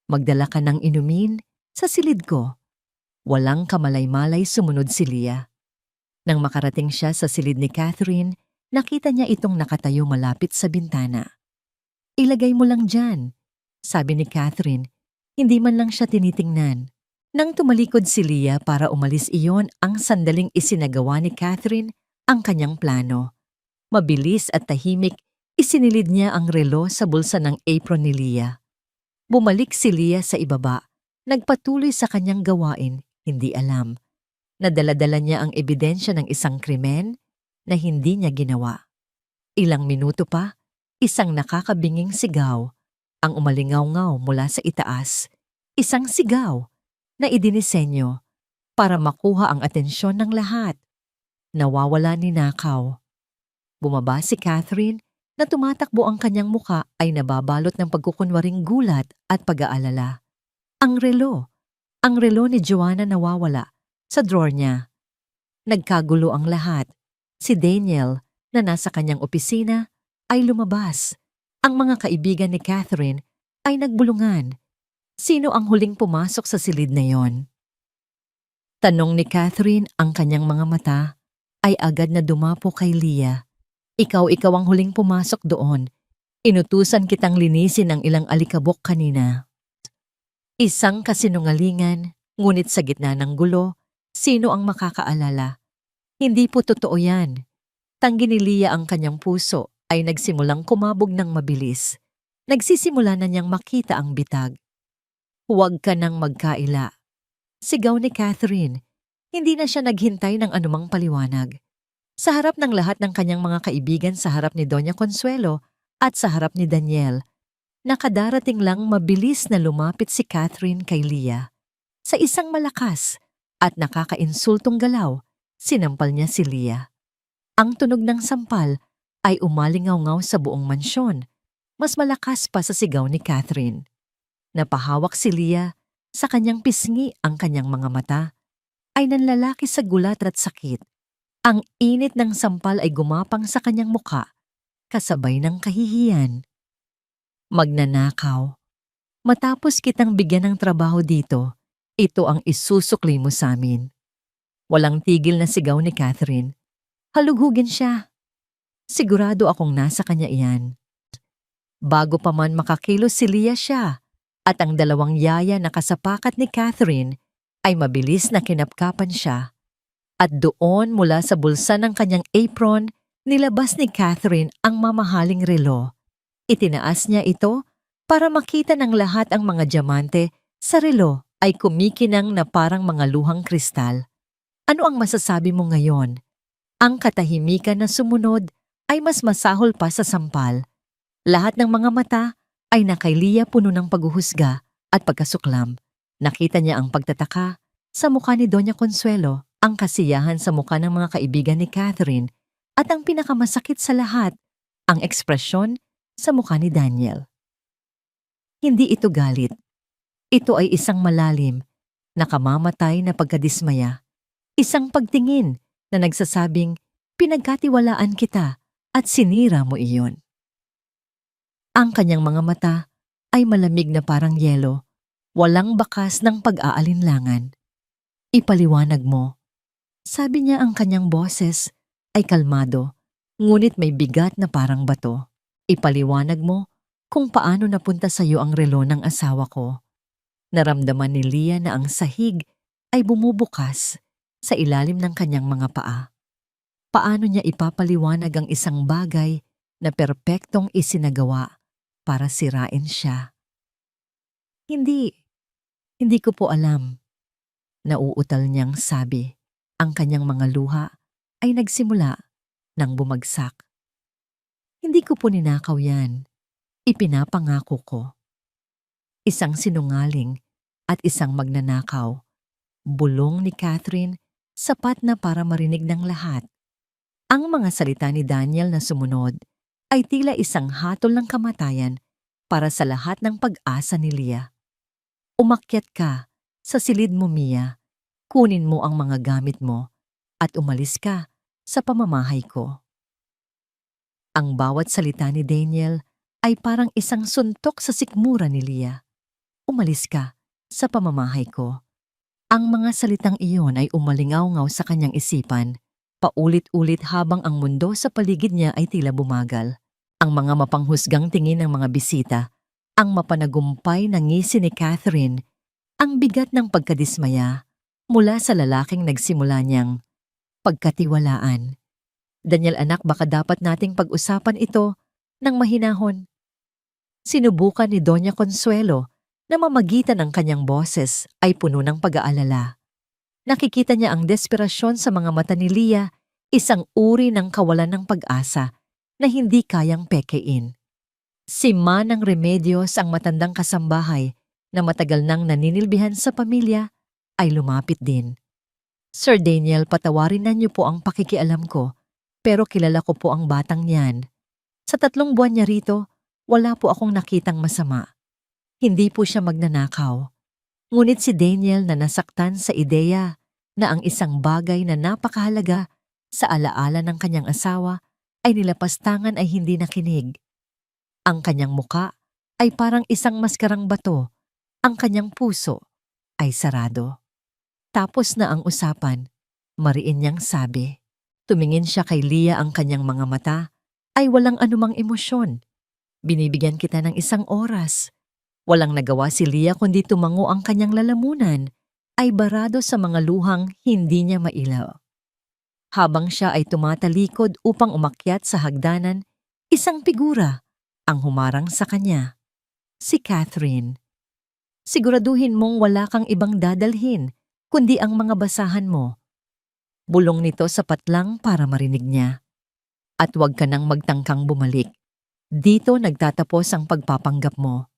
Magdala ka ng inumin sa silid ko. Walang kamalay-malay sumunod si Leah. Nang makarating siya sa silid ni Catherine, nakita niya itong nakatayo malapit sa bintana. Ilagay mo lang dyan, sabi ni Catherine, hindi man lang siya tinitingnan. Nang tumalikod si Leah para umalis, iyon ang sandaling isinagawa ni Catherine ang kanyang plano. Mabilis at tahimik, isinilid niya ang relo sa bulsa ng apron ni Leah. Bumalik si Leah sa ibaba, nagpatuloy sa kanyang gawain, hindi alam. Nadala-dala niya ang ebidensya ng isang krimen na hindi niya ginawa. Ilang minuto pa, isang nakakabinging sigaw ang umalingaw-ngaw mula sa itaas. Isang sigaw na idinisenyo para makuha ang atensyon ng lahat. Nawawala ni nakaw. Bumaba si Catherine na tumatakbo, ang kanyang muka ay nababalot ng pagkukunwaring gulat at pag-aalala. Ang relo ni Joanna nawawala sa drawer niya. Nagkagulo ang lahat. Si Daniel na nasa kanyang opisina ay lumabas. Ang mga kaibigan ni Catherine ay nagbulungan. Sino ang huling pumasok sa silid na yon? Tanong ni Catherine, ang kanyang mga mata ay agad na dumapo kay Leah. Ikaw ang huling pumasok doon. Inutusan kitang linisin ang ilang alikabok kanina. Isang kasinungalingan, ngunit sa gitna ng gulo, sino ang makakaalala Hindi po totoo yan. Tanggi ni Leah ang kanyang puso ay nagsimulang kumabog ng mabilis. Nagsisimula na niyang makita ang bitag. Huwag ka nang magkaila. Sigaw ni Catherine. Hindi na siya naghintay ng anumang paliwanag. Sa harap ng lahat ng kanyang mga kaibigan, sa harap ni Doña Consuelo at sa harap ni Daniel, nakadarating lang mabilis na lumapit si Catherine kay Leah. Sa isang malakas at nakakainsultong galaw, sinampal niya si Leah. Ang tunog ng sampal ay umalingaw-ngaw sa buong mansyon. Mas malakas pa sa sigaw ni Catherine. Napahawak si Leah, sa kanyang pisngi ang kanyang mga mata, ay nanlalaki sa gulat at sakit. Ang init ng sampal ay gumapang sa kanyang muka, kasabay ng kahihiyan. Magnanakaw. Matapos kitang bigyan ng trabaho dito, ito ang isusukli mo sa amin. Walang tigil na sigaw ni Catherine. Halughugin siya. Sigurado akong nasa kanya iyan. Bago pa man makakilos si Leah siya, at ang dalawang yaya na kasapakat ni Catherine ay mabilis na kinapkapan siya. At doon mula sa bulsa ng kanyang apron, nilabas ni Catherine ang mamahaling relo. Itinaas niya ito para makita ng lahat ang mga diamante sa relo ay kumikinang na parang mga luhang kristal. Ano ang masasabi mo ngayon? Ang katahimikan na sumunod ay mas masahol pa sa sampal. Lahat ng mga mata ay nakay Leah puno ng paghuhusga at pagkasuklam. Nakita niya ang pagtataka sa mukha ni Doña Consuelo, ang kasiyahan sa mukha ng mga kaibigan ni Catherine, at ang pinakamasakit sa lahat, ang ekspresyon sa mukha ni Daniel. Hindi ito galit. Ito ay isang malalim, nakamamatay na pagkadismaya. Isang pagtingin na nagsasabing, pinagkatiwalaan kita at sinira mo iyon. Ang kanyang mga mata ay malamig na parang yelo, walang bakas ng pag-aalinlangan. Ipaliwanag mo. Sabi niya, ang kanyang boses ay kalmado, ngunit may bigat na parang bato. Ipaliwanag mo kung paano napunta sa iyo ang relo ng asawa ko. Naramdaman ni Leah na ang sahig ay bumubukas sa ilalim ng kanyang mga paa. Paano niya ipapaliwanag ang isang bagay na perpektong isinagawa para sirain siya? Hindi ko po alam. Nauutal niyang sabi. Ang kanyang mga luha ay nagsimula nang bumagsak. Hindi ko po ninakaw yan. Ipinapangako ko. Isang sinungaling at isang magnanakaw. Bulong ni Catherine, sapat na para marinig ng lahat. Ang mga salita ni Daniel na sumunod ay tila isang hatol ng kamatayan para sa lahat ng pag-asa ni Leah. Umakyat ka sa silid mo, Mia. Kunin mo ang mga gamit mo at umalis ka sa pamamahay ko. Ang bawat salita ni Daniel ay parang isang suntok sa sikmura ni Leah. Umalis ka sa pamamahay ko. Ang mga salitang iyon ay umalingaw-ngaw sa kanyang isipan, paulit-ulit habang ang mundo sa paligid niya ay tila bumagal. Ang mga mapanghusgang tingin ng mga bisita, ang mapanagumpay na ngisi ni Catherine, ang bigat ng pagkadismaya mula sa lalaking nagsimula niyang pagkatiwalaan. Daniel, anak, baka dapat nating pag-usapan ito ng mahinahon. Sinubukan ni Doña Consuelo na mamagitan ang kanyang boses ay puno ng pag-aalala. Nakikita niya ang desperasyon sa mga mata ni Leah, isang uri ng kawalan ng pag-asa na hindi kayang pekein. Si Manang Remedios, ang matandang kasambahay na matagal nang naninilbihan sa pamilya, ay lumapit din. Sir Daniel, patawarin na niyo po ang pakikialam ko, pero kilala ko po ang batang yan. Sa 3 buwan niya rito, wala po akong nakitang masama. Hindi po siya magnanakaw. Ngunit si Daniel na nasaktan sa ideya na ang isang bagay na napakahalaga sa alaala ng kanyang asawa ay nilapastangan ay hindi nakinig. Ang kanyang muka ay parang isang maskarang bato. Ang kanyang puso ay sarado. Tapos na ang usapan, mariin niyang sabi. Tumingin siya kay Leah, ang kanyang mga mata ay walang anumang emosyon. Binibigyan kita ng 1 oras. Walang nagawa si Leah kundi tumango, ang kanyang lalamunan ay barado sa mga luhang hindi niya mailaw. Habang siya ay tumatalikod upang umakyat sa hagdanan, isang figura ang humarang sa kanya. Si Catherine. Siguraduhin mong wala kang ibang dadalhin, kundi ang mga basahan mo. Bulong nito sapat lang para marinig niya. At huwag ka nang magtangkang bumalik. Dito nagtatapos ang pagpapanggap mo.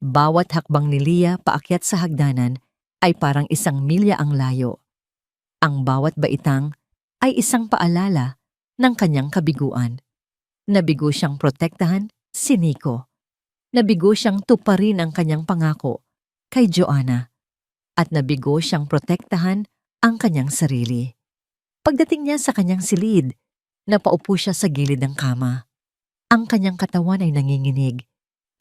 Bawat hakbang ni Leah paakyat sa hagdanan ay parang 1 milya ang layo. Ang bawat baitang ay isang paalala ng kanyang kabiguan. Nabigo siyang protektahan si Nico. Nabigo siyang tuparin ang kanyang pangako kay Joanna. At nabigo siyang protektahan ang kanyang sarili. Pagdating niya sa kanyang silid, napaupo siya sa gilid ng kama. Ang kanyang katawan ay nanginginig,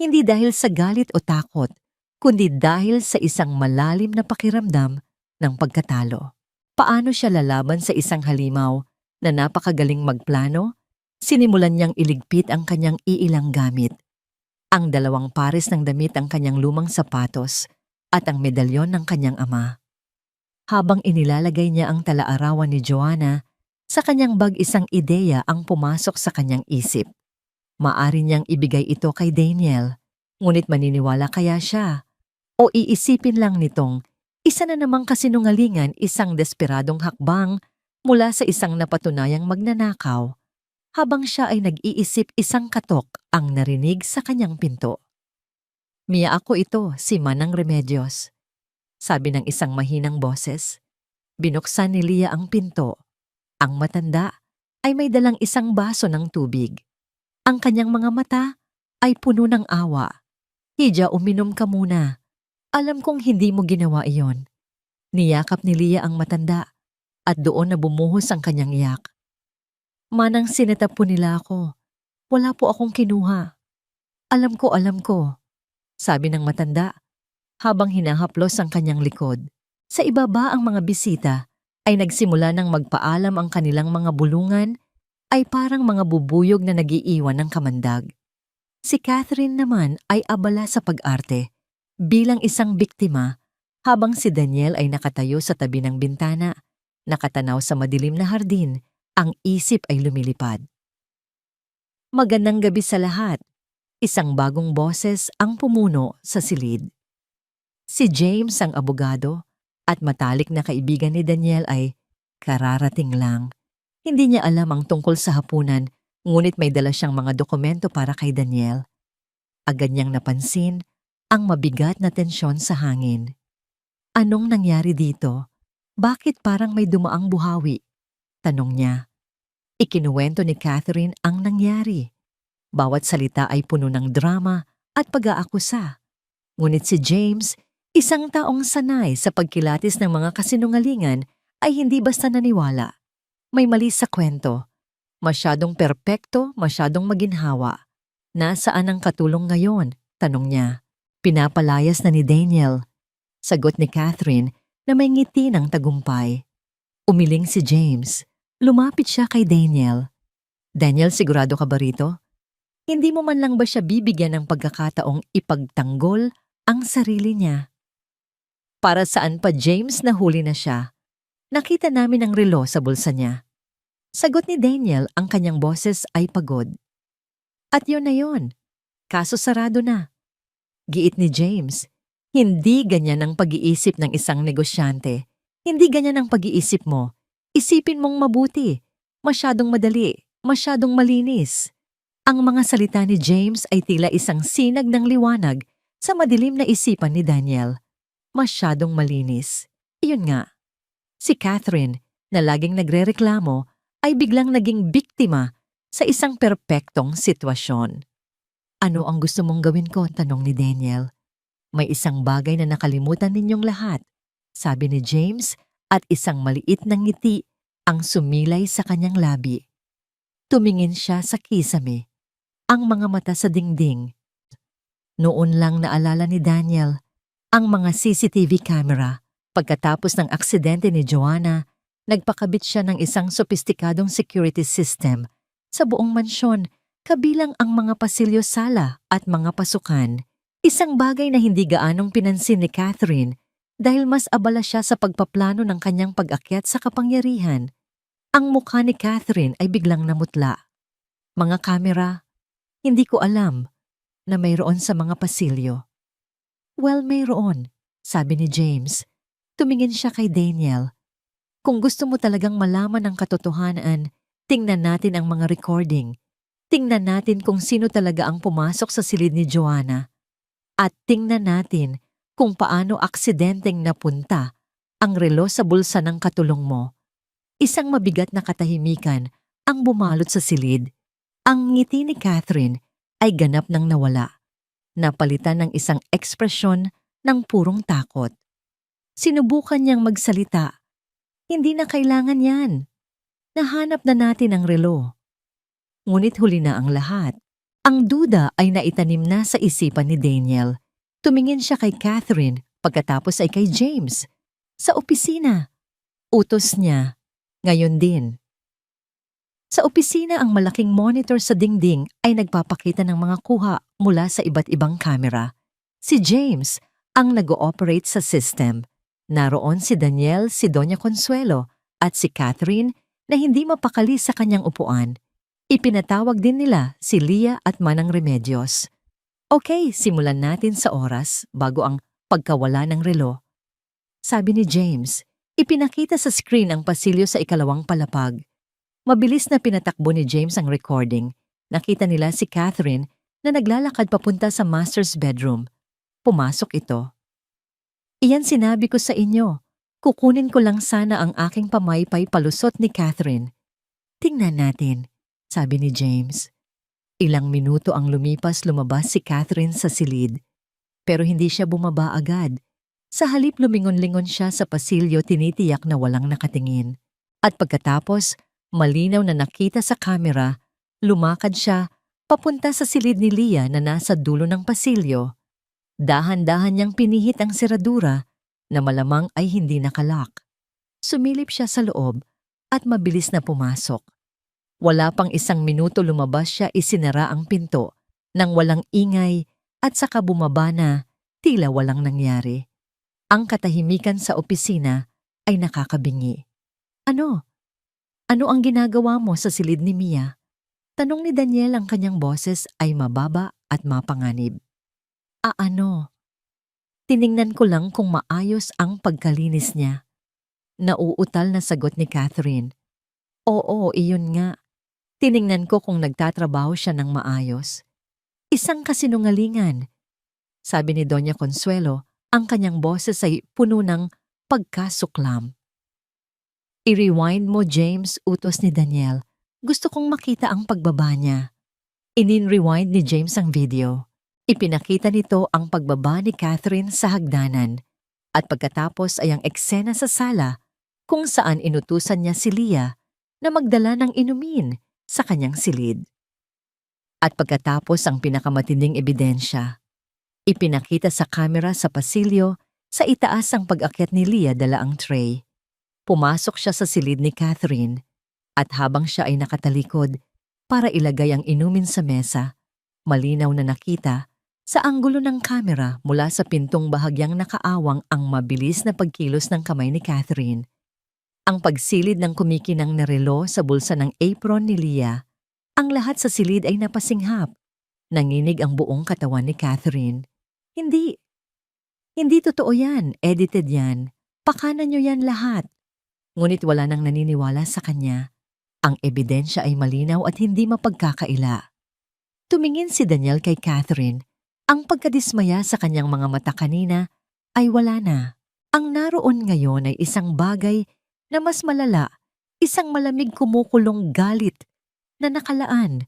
hindi dahil sa galit o takot, kundi dahil sa isang malalim na pakiramdam ng pagkatalo. Paano siya lalaban sa isang halimaw na napakagaling magplano? Sinimulan niyang iligpit ang kanyang iilang gamit. Ang 2 pares ng damit ang kanyang lumang sapatos at ang medalyon ng kanyang ama. Habang inilalagay niya ang talaarawan ni Joanna, sa kanyang bag isang ideya ang pumasok sa kanyang isip. Maari niyang ibigay ito kay Daniel, ngunit maniniwala kaya siya? O iisipin lang nitong isa na namang kasinungalingan, isang desperadong hakbang mula sa isang napatunayang magnanakaw? Habang siya ay nag-iisip, isang katok ang narinig sa kanyang pinto. "Mia, ako ito, si Manang Remedios," sabi ng isang mahinang boses. Binuksan ni Leah ang pinto. Ang matanda ay may dalang isang baso ng tubig. Ang kanyang mga mata ay puno ng awa. "Hija, uminom ka muna. Alam kong hindi mo ginawa iyon." Niyakap ni Leah ang matanda at doon na bumuhos ang kanyang iyak. "Manang, sinetap po nila ako. Wala po akong kinuha." Alam ko," sabi ng matanda habang hinahaplos ang kanyang likod. Sa ibaba ang mga bisita ay nagsimula ng magpaalam, ang kanilang mga bulungan ay parang mga bubuyog na nagiiwan ng kamandag. Si Catherine naman ay abala sa pag-arte bilang isang biktima, habang si Daniel ay nakatayo sa tabi ng bintana, nakatanaw sa madilim na hardin, ang isip ay lumilipad. "Magandang gabi sa lahat." Isang bagong boses ang pumuno sa silid. Si James, ang abogado at matalik na kaibigan ni Daniel, ay kararating lang. Hindi niya alam ang tungkol sa hapunan, ngunit may dala siyang mga dokumento para kay Daniel. Agad niyang napansin ang mabigat na tensyon sa hangin. "Anong nangyari dito? Bakit parang may dumaang buhawi?" tanong niya. Ikinuwento ni Catherine ang nangyari. Bawat salita ay puno ng drama at pag-aakusa. Ngunit si James, isang taong sanay sa pagkilatis ng mga kasinungalingan, ay hindi basta naniwala. May mali sa kwento. Masyadong perpekto, masyadong maginhawa. "Nasaan ang katulong ngayon?" tanong niya. "Pinapalayas na ni Daniel," sagot ni Catherine na may ngiti ng tagumpay. Umiling si James. Lumapit siya kay Daniel. "Daniel, sigurado ka ba rito? Hindi mo man lang ba siya bibigyan ng pagkakataong ipagtanggol ang sarili niya?" "Para saan pa, James? Nahuli na siya. Nakita namin ang relo sa bulsa niya." Sagot ni Daniel, ang kanyang boses ay pagod. "At yun na yun. Kaso sarado na." Giit ni James, "Hindi ganyan ang pag-iisip ng isang negosyante. Hindi ganyan ang pag-iisip mo. Isipin mong mabuti. Masyadong madali, masyadong malinis." Ang mga salita ni James ay tila isang sinag ng liwanag sa madilim na isipan ni Daniel. Masyadong malinis. Iyon nga. Si Catherine, na laging nagrereklamo, ay biglang naging biktima sa isang perpektong sitwasyon. "Ano ang gusto mong gawin ko?" tanong ni Daniel. "May isang bagay na nakalimutan ninyong lahat," sabi ni James, at isang maliit na ngiti ang sumilay sa kanyang labi. Tumingin siya sa kisame, ang mga mata sa dingding. Noon lang naalala ni Daniel ang mga CCTV camera. Pagkatapos ng aksidente ni Joanna, nagpakabit siya ng isang sopistikadong security system sa buong mansyon, kabilang ang mga pasilyo, sala at mga pasukan. Isang bagay na hindi gaanong pinansin ni Catherine dahil mas abala siya sa pagpaplano ng kanyang pag-akyat sa kapangyarihan. Ang mukha ni Catherine ay biglang namutla. Mga kamera, hindi ko alam na mayroon sa mga pasilyo. Well, mayroon, sabi ni James. Tumingin siya kay Daniel. Kung gusto mo talagang malaman ang katotohanan, tingnan natin ang mga recording. Tingnan natin kung sino talaga ang pumasok sa silid ni Joanna. At tingnan natin kung paano aksidenteng napunta ang relo sa bulsa ng katulong mo. Isang mabigat na katahimikan ang bumalot sa silid. Ang ngiti ni Catherine ay ganap nang nawala. Napalitan ng isang ekspresyon ng purong takot. Sinubukan niyang magsalita. Hindi na kailangan yan. Nahanap na natin ang relo. Ngunit huli na ang lahat. Ang duda ay naitanim na sa isipan ni Daniel. Tumingin siya kay Catherine, pagkatapos ay kay James. Sa opisina. Utos niya. Ngayon din. Sa opisina, ang malaking monitor sa dingding ay nagpapakita ng mga kuha mula sa iba't ibang kamera. Si James ang nag-ooperate sa system. Naroon si Daniel, si Doña Consuelo, at si Catherine na hindi mapakali sa kanyang upuan. Ipinatawag din nila si Leah at Manang Remedios. Okay, simulan natin sa oras bago ang pagkawala ng relo. Sabi ni James, ipinakita sa screen ang pasilyo sa ikalawang palapag. Mabilis na pinatakbo ni James ang recording. Nakita nila si Catherine na naglalakad papunta sa master's bedroom. Pumasok ito. Iyan sinabi ko sa inyo. Kukunin ko lang sana ang aking pamaypay palusot ni Catherine. Tingnan natin, sabi ni James. Ilang minuto ang lumipas lumabas si Catherine sa silid. Pero hindi siya bumaba agad. Sa halip lumingon-lingon siya sa pasilyo tinitiyak na walang nakatingin. At pagkatapos, malinaw na nakita sa kamera, lumakad siya papunta sa silid ni Leah na nasa dulo ng pasilyo. Dahan-dahan niyang pinihit ang seradura na malamang ay hindi nakalak. Sumilip siya sa loob at mabilis na pumasok. Wala pang isang minuto lumabas siya isinara ang pinto nang walang ingay at saka bumaba na tila walang nangyari. Ang katahimikan sa opisina ay nakakabingi. Ano? Ano ang ginagawa mo sa silid ni Mia? Tanong ni Daniel, ang kanyang boses ay mababa at mapanganib. Ano? Tiningnan ko lang kung maayos ang pagkalinis niya. Nauutal na sagot ni Catherine. Oo, iyon nga. Tiningnan ko kung nagtatrabaho siya ng maayos. Isang kasinungalingan. Sabi ni Doña Consuelo, ang kanyang boses ay puno ng pagkasuklam. I-rewind mo, James, utos ni Daniel. Gusto kong makita ang pagbaba niya. In-rewind ni James ang video. Ipinakita nito ang pagbaba ni Catherine sa hagdanan. At pagkatapos ay ang eksena sa sala kung saan inutusan niya si Leah na magdala ng inumin sa kanyang silid. At pagkatapos ang pinakamatinding ebidensya. Ipinakita sa kamera sa pasilyo, sa itaas ang pag-akyat ni Leah dala ang tray. Pumasok siya sa silid ni Catherine at habang siya ay nakatalikod para ilagay ang inumin sa mesa, malinaw na nakita sa anggulo ng kamera mula sa pintong bahagyang nakaawang ang mabilis na pagkilos ng kamay ni Catherine. Ang pagsilid ng kumikinang na relo sa bulsa ng apron ni Leah. Ang lahat sa silid ay napasinghap. Nanginig ang buong katawan ni Catherine. Hindi. Hindi totoo yan. Edited yan. Pakanan niyo yan lahat. Ngunit wala nang naniniwala sa kanya. Ang ebidensya ay malinaw at hindi mapagkakaila. Tumingin si Daniel kay Catherine. Ang pagkadismaya sa kanyang mga mata kanina ay wala na. Ang naroon ngayon ay isang bagay na mas malala, isang malamig kumukulong galit na nakalaan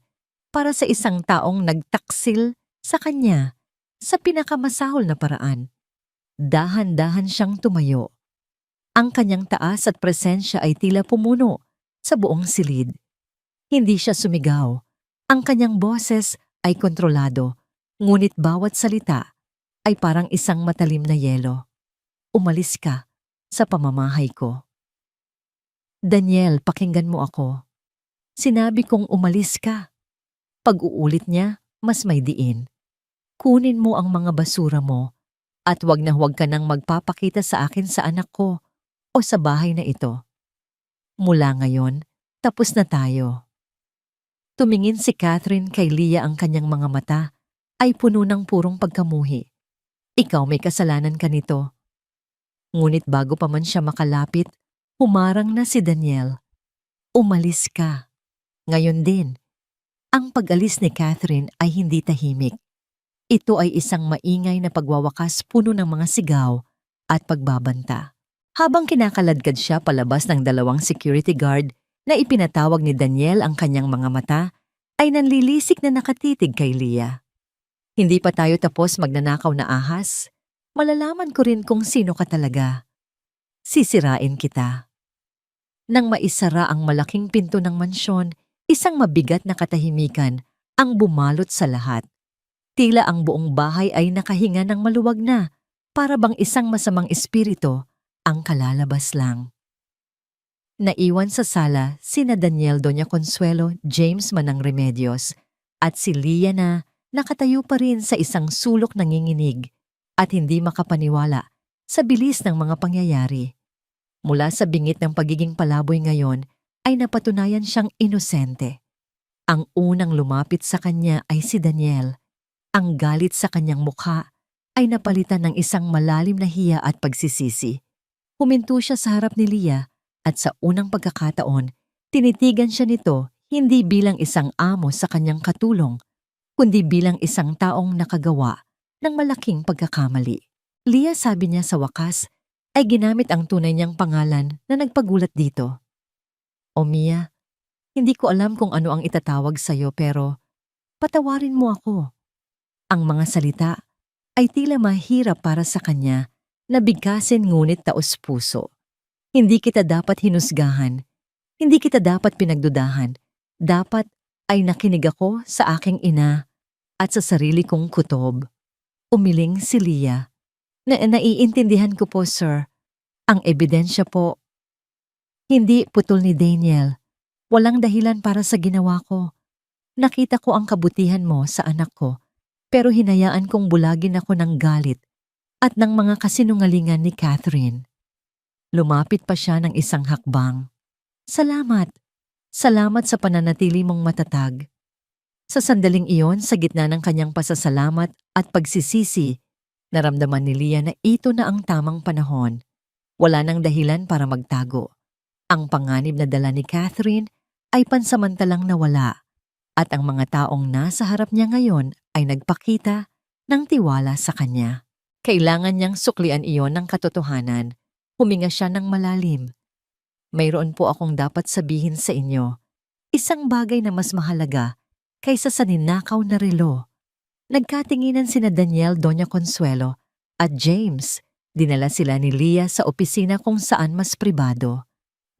para sa isang taong nagtaksil sa kanya sa pinakamasahol na paraan. Dahan-dahan siyang tumayo. Ang kanyang taas at presensya ay tila pumuno sa buong silid. Hindi siya sumigaw. Ang kanyang boses ay kontrolado, ngunit bawat salita ay parang isang matalim na yelo. Umalis ka sa pamamahay ko. Daniel, pakinggan mo ako. Sinabi kong umalis ka. Pag-uulit niya, mas may diin. Kunin mo ang mga basura mo at huwag na huwag ka nang magpapakita sa akin sa anak ko o sa bahay na ito. Mula ngayon, tapos na tayo. Tumingin si Catherine kay Leah, ang kanyang mga mata ay puno ng purong pagkamuhi. Ikaw may kasalanan ka nito. Ngunit bago pa man siya makalapit, humarang na si Daniel. Umalis ka. Ngayon din. Ang pag-alis ni Catherine ay hindi tahimik. Ito ay isang maingay na pagwawakas, puno ng mga sigaw at pagbabanta. Habang kinakaladkad siya palabas ng dalawang security guard na ipinatawag ni Daniel, ang kanyang mga mata ay nanlilisik na nakatitig kay Leah. Hindi pa tayo tapos magnanakaw na ahas. Malalaman ko rin kung sino ka talaga. Sisirain kita. Nang maisara ang malaking pinto ng mansyon, isang mabigat na katahimikan ang bumalot sa lahat. Tila ang buong bahay ay nakahinga ng maluwag na, para bang isang masamang espiritu ang kalalabas lang. Naiwan sa sala sina Daniel, Doña Consuelo, James Manang Remedios at si Leah na nakatayo pa rin sa isang sulok nanginginig at hindi makapaniwala sa bilis ng mga pangyayari. Mula sa bingit ng pagiging palaboy ngayon ay napatunayan siyang inosente. Ang unang lumapit sa kanya ay si Daniel. Ang galit sa kanyang mukha ay napalitan ng isang malalim na hiya at pagsisisi. Huminto siya sa harap ni Leah at sa unang pagkakataon, tinitigan siya nito hindi bilang isang amo sa kanyang katulong, kundi bilang isang taong nakagawa ng malaking pagkakamali. Leah, sabi niya sa wakas, ay ginamit ang tunay niyang pangalan na nagpagulat dito. O Mia, hindi ko alam kung ano ang itatawag sa'yo, pero patawarin mo ako. Ang mga salita ay tila mahirap para sa kanya na bigkasin ngunit taos-puso. Hindi kita dapat hinusgahan. Hindi kita dapat pinagdudahan. Dapat ay nakinig ako sa aking ina at sa sarili kong kutob. Umiling si Leah. Naiintindihan ko po, sir. Ang ebidensya po. Hindi, putol ni Daniel. Walang dahilan para sa ginawa ko. Nakita ko ang kabutihan mo sa anak ko, pero hinayaan kong bulagin ako ng galit at ng mga kasinungalingan ni Catherine. Lumapit pa siya ng isang hakbang. Salamat. Salamat sa pananatili mong matatag. Sa sandaling iyon, sa gitna ng kanyang pasasalamat at pagsisisi, naramdaman ni Leah na ito na ang tamang panahon. Wala nang dahilan para magtago. Ang panganib na dala ni Catherine ay pansamantalang nawala at ang mga taong nasa harap niya ngayon ay nagpakita ng tiwala sa kanya. Kailangan niyang suklian iyon ng katotohanan. Huminga siya ng malalim. Mayroon po akong dapat sabihin sa inyo. Isang bagay na mas mahalaga kaysa sa ninakaw na relo. Nagkatinginan sina Daniel, Doña Consuelo at James. Dinala sila ni Leah sa opisina kung saan mas pribado.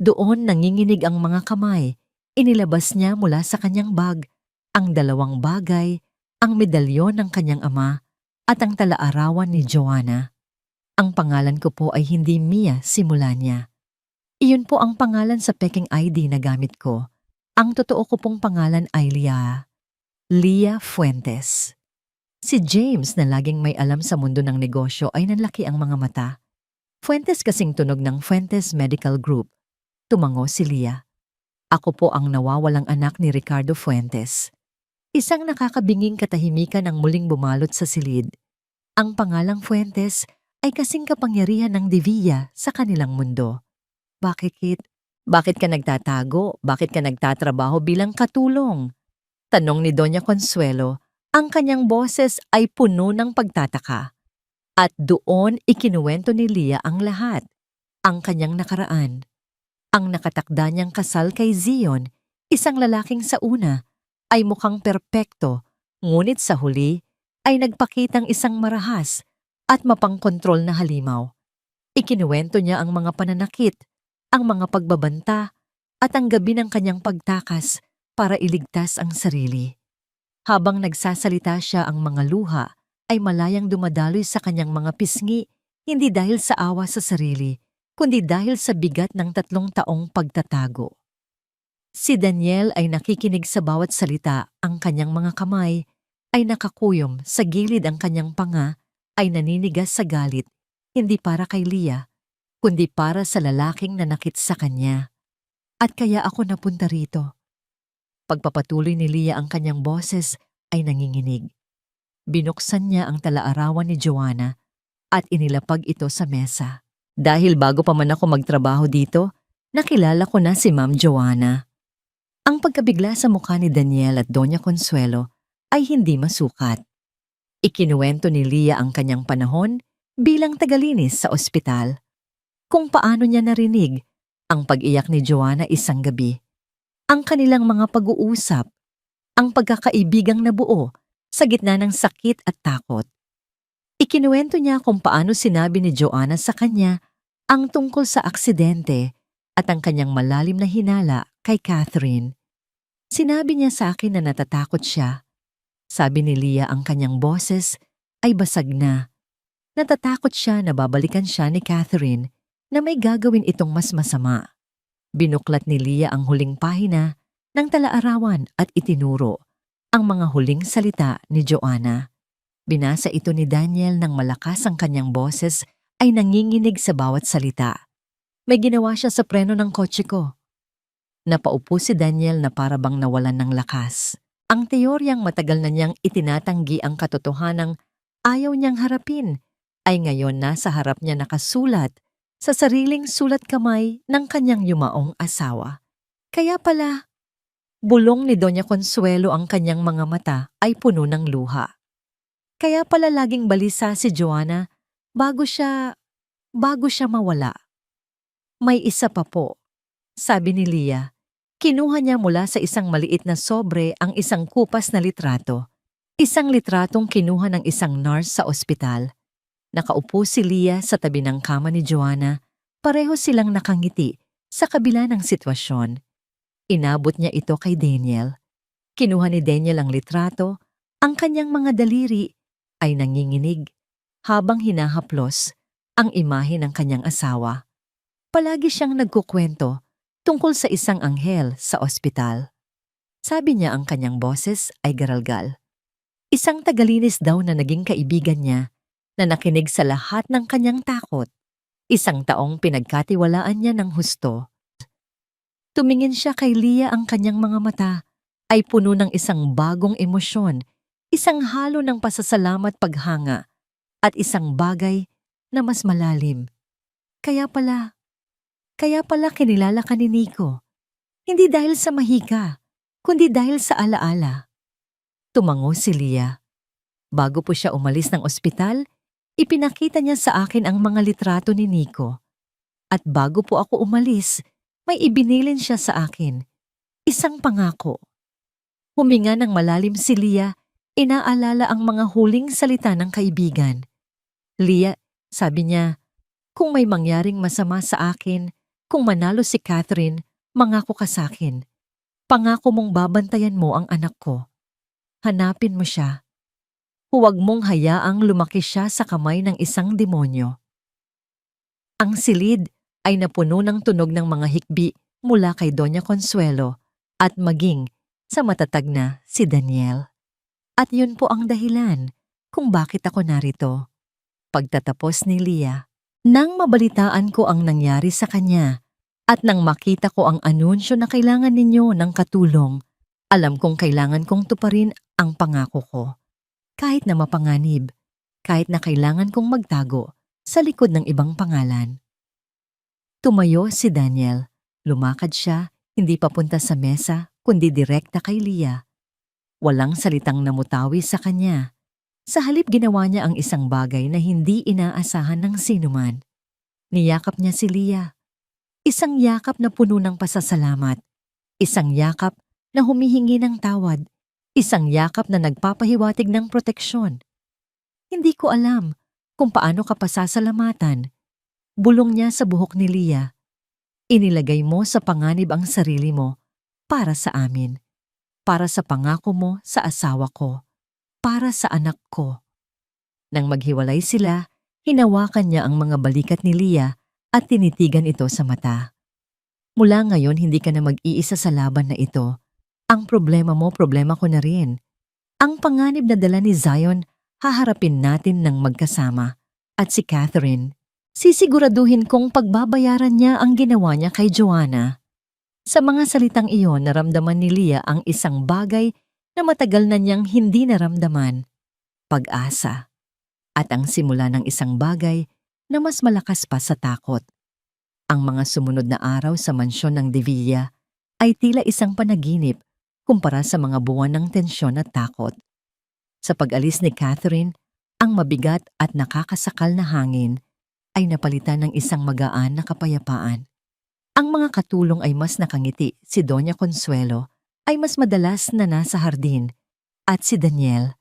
Doon nanginginig ang mga kamay. Inilabas niya mula sa kanyang bag ang dalawang bagay, ang medalyon ng kanyang ama at ang talaarawan ni Joanna. Ang pangalan ko po ay hindi Mia simula niya. Iyon po ang pangalan sa peking ID na gamit ko. Ang totoo ko pong pangalan ay Leah Fuentes. Si James, na laging may alam sa mundo ng negosyo, ay nanlaki ang mga mata. Fuentes kasing tunog ng Fuentes Medical Group. Tumango si Leah. Ako po ang nawawalang anak ni Ricardo Fuentes. Isang nakakabinging katahimikan ang muling bumalot sa silid. Ang pangalang Fuentes ay kasing kapangyarihan ng Divilla sa kanilang mundo. Bakit, Kit? Bakit ka nagtatago? Bakit ka nagtatrabaho bilang katulong? Tanong ni Doña Consuelo. Ang kanyang boses ay puno ng pagtataka. At doon ikinuwento ni Leah ang lahat. Ang kanyang nakaraan. Ang nakatakda niyang kasal kay Zion, isang lalaking sa una, ay mukhang perpekto, ngunit sa huli ay nagpakitang isang marahas at mapangkontrol na halimaw. Ikinuwento niya ang mga pananakit, ang mga pagbabanta, at ang gabi ng kanyang pagtakas para iligtas ang sarili. Habang nagsasalita siya, ang mga luha ay malayang dumadaloy sa kanyang mga pisngi, hindi dahil sa awa sa sarili, kundi dahil sa bigat ng 3 taong pagtatago. Si Daniel ay nakikinig sa bawat salita, ang kanyang mga kamay ay nakakuyom sa gilid, ang kanyang panga ay naninigas sa galit, hindi para kay Leah, kundi para sa lalaking nanakit sa kanya. At kaya ako napunta rito. Pagpapatuloy ni Leah ang kanyang boses ay nanginginig. Binuksan niya ang talaarawan ni Joanna at inilapag ito sa mesa. Dahil bago pa man ako magtrabaho dito, nakilala ko na si Ma'am Joanna. Ang pagkabigla sa mukha ni Daniel at Doña Consuelo ay hindi masukat. Ikinuwento ni Leah ang kanyang panahon bilang tagalinis sa ospital. Kung paano niya narinig ang pag-iyak ni Joanna isang gabi. Ang kanilang mga pag-uusap, ang pagkakaibigang nabuo sa gitna ng sakit at takot. Ikinuwento niya kung paano sinabi ni Joanna sa kanya ang tungkol sa aksidente at ang kanyang malalim na hinala kay Catherine. Sinabi niya sa akin na natatakot siya. Sabi ni Leah ang kanyang boses ay basag na. Natatakot siya na babalikan siya ni Catherine na may gagawin itong mas masama. Binuklat ni Leah ang huling pahina ng talaarawan at itinuro ang mga huling salita ni Joanna. Binasa ito ni Daniel nang malakas ang kanyang boses ay nanginginig sa bawat salita. May ginawa siya sa preno ng kotse ko. Napaupo si Daniel na para bang nawalan ng lakas. Ang teoryang matagal na niyang itinatanggi ang katotohanang ayaw niyang harapin ay ngayon nasa harap niya nakasulat sa sariling sulat kamay ng kanyang yumaong asawa. Kaya pala, bulong ni Doña Consuelo ang kanyang mga mata ay puno ng luha. Kaya pala laging balisa si Joanna bago siya mawala. May isa pa po, sabi ni Leah. Kinuha niya mula sa isang maliit na sobre ang isang kupas na litrato. Isang litratong kinuha ng isang nurse sa ospital. Nakaupo si Leah sa tabi ng kama ni Joanna. Pareho silang nakangiti sa kabila ng sitwasyon. Inabot niya ito kay Daniel. Kinuha ni Daniel ang litrato. Ang kanyang mga daliri ay nanginginig habang hinahaplos ang imahe ng kanyang asawa. Palagi siyang nagkukwento tungkol sa isang anghel sa ospital. Sabi niya ang kanyang boses ay garalgal. Isang tagalinis daw na naging kaibigan niya na nakinig sa lahat ng kanyang takot. Isang taong pinagkatiwalaan niya ng husto. Tumingin siya kay Leah, ang kanyang mga mata ay puno ng isang bagong emosyon, isang halo ng pasasalamat, paghanga, at isang bagay na mas malalim. Kaya pala kinilala ka ni Nico. Hindi dahil sa mahika, kundi dahil sa alaala. Tumango si Leah. Bago po siya umalis ng ospital, ipinakita niya sa akin ang mga litrato ni Nico. At bago po ako umalis, may ibinilin siya sa akin. Isang pangako. Huminga ng malalim si Leah, inaalala ang mga huling salita ng kaibigan. Leah, sabi niya, kung may mangyaring masama sa akin, kung manalo si Catherine, mangako ka sa akin. Pangako mong babantayan mo ang anak ko. Hanapin mo siya. Huwag mong hayaang lumaki siya sa kamay ng isang demonyo. Ang silid ay napuno ng tunog ng mga hikbi mula kay Doña Consuelo at maging sa matatag na si Daniel. At yun po ang dahilan kung bakit ako narito. Pagtatapos ni Leah, nang mabalitaan ko ang nangyari sa kanya at nang makita ko ang anunsyo na kailangan ninyo ng katulong, alam kong kailangan kong tuparin ang pangako ko. Kahit na mapanganib, kahit na kailangan kong magtago sa likod ng ibang pangalan. Tumayo si Daniel. Lumakad siya, hindi papunta sa mesa, kundi direkta kay Leah. Walang salitang namutawi sa kanya. Sa halip ginawa niya ang isang bagay na hindi inaasahan ng sinuman. Niyakap niya si Leah. Isang yakap na puno ng pasasalamat. Isang yakap na humihingi ng tawad. Isang yakap na nagpapahiwatig ng proteksyon. Hindi ko alam kung paano ka pasasalamatan. Bulong niya sa buhok ni Leah. Inilagay mo sa panganib ang sarili mo para sa amin. Para sa pangako mo sa asawa ko. Para sa anak ko. Nang maghiwalay sila, hinawakan niya ang mga balikat ni Leah at tinitigan ito sa mata. Mula ngayon, hindi ka na mag-iisa sa laban na ito. Ang problema mo, problema ko na rin. Ang panganib na dala ni Zion, haharapin natin ng magkasama. At si Catherine, sisiguraduhin kong pagbabayaran niya ang ginawa niya kay Joanna. Sa mga salitang iyon, naramdaman ni Leah ang isang bagay na matagal na niyang hindi naramdaman, pag-asa, at ang simula ng isang bagay na mas malakas pa sa takot. Ang mga sumunod na araw sa mansyon ng Devilla ay tila isang panaginip kumpara sa mga buwan ng tensyon at takot. Sa pag-alis ni Catherine, ang mabigat at nakakasakal na hangin ay napalitan ng isang magaan na kapayapaan. Ang mga katulong ay mas nakangiti, si Doña Consuelo ay mas madalas na nasa hardin, at si Daniel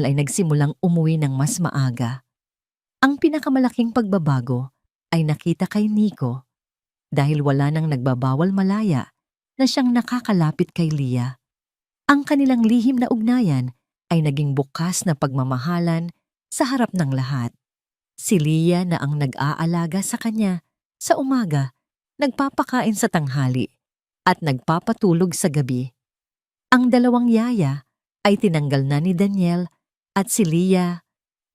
ay nagsimulang umuwi ng mas maaga. Ang pinakamalaking pagbabago ay nakita kay Nico dahil wala nang nagbabawal malaya na siyang nakakalapit kay Leah. Ang kanilang lihim na ugnayan ay naging bukas na pagmamahalan sa harap ng lahat. Si Leah na ang nag-aalaga sa kanya sa umaga, nagpapakain sa tanghali, at nagpapatulog sa gabi. Ang dalawang yaya ay tinanggal na ni Daniel at si Leah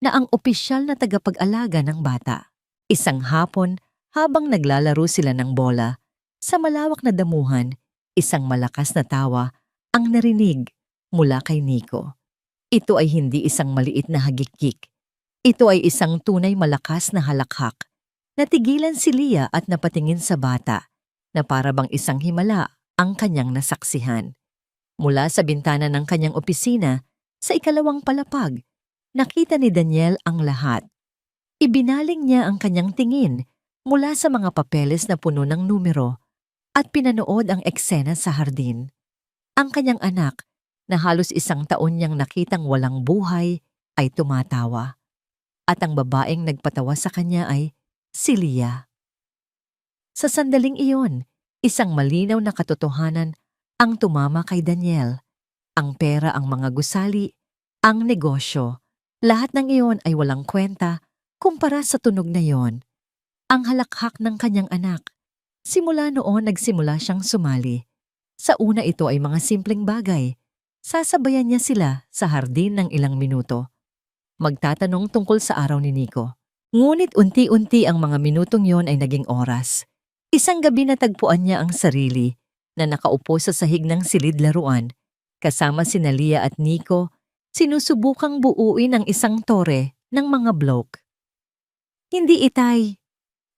na ang opisyal na tagapag-alaga ng bata. Isang hapon, habang naglalaro sila ng bola, sa malawak na damuhan, isang malakas na tawa ang narinig mula kay Nico. Ito ay hindi isang maliit na hagikik. Ito ay isang tunay malakas na halakhak. Natigilan si Leah at napatingin sa bata na para bang isang himala ang kanyang nasaksihan. Mula sa bintana ng kanyang opisina, sa ikalawang palapag, nakita ni Daniel ang lahat. Ibinaling niya ang kanyang tingin mula sa mga papeles na puno ng numero at pinanood ang eksena sa hardin. Ang kanyang anak, na halos isang taon niyang nakitang walang buhay, ay tumatawa. At ang babaeng nagpatawa sa kanya ay si Leah. Sa sandaling iyon, isang malinaw na katotohanan ang tumama kay Daniel. Ang pera, ang mga gusali, ang negosyo, lahat ng iyon ay walang kwenta kumpara sa tunog na iyon. Ang halakhak ng kanyang anak. Simula noon nagsimula siyang sumali. Sa una ito ay mga simpleng bagay. Sasabayan niya sila sa hardin ng ilang minuto. Magtatanong tungkol sa araw ni Nico. Ngunit unti-unti ang mga minutong yon ay naging oras. Isang gabi natagpuan niya ang sarili na nakaupo sa sahig ng silid laruan. Kasama sina Leah at Nico, sinusubukang buuin ang isang tore ng mga bloke. Hindi itay,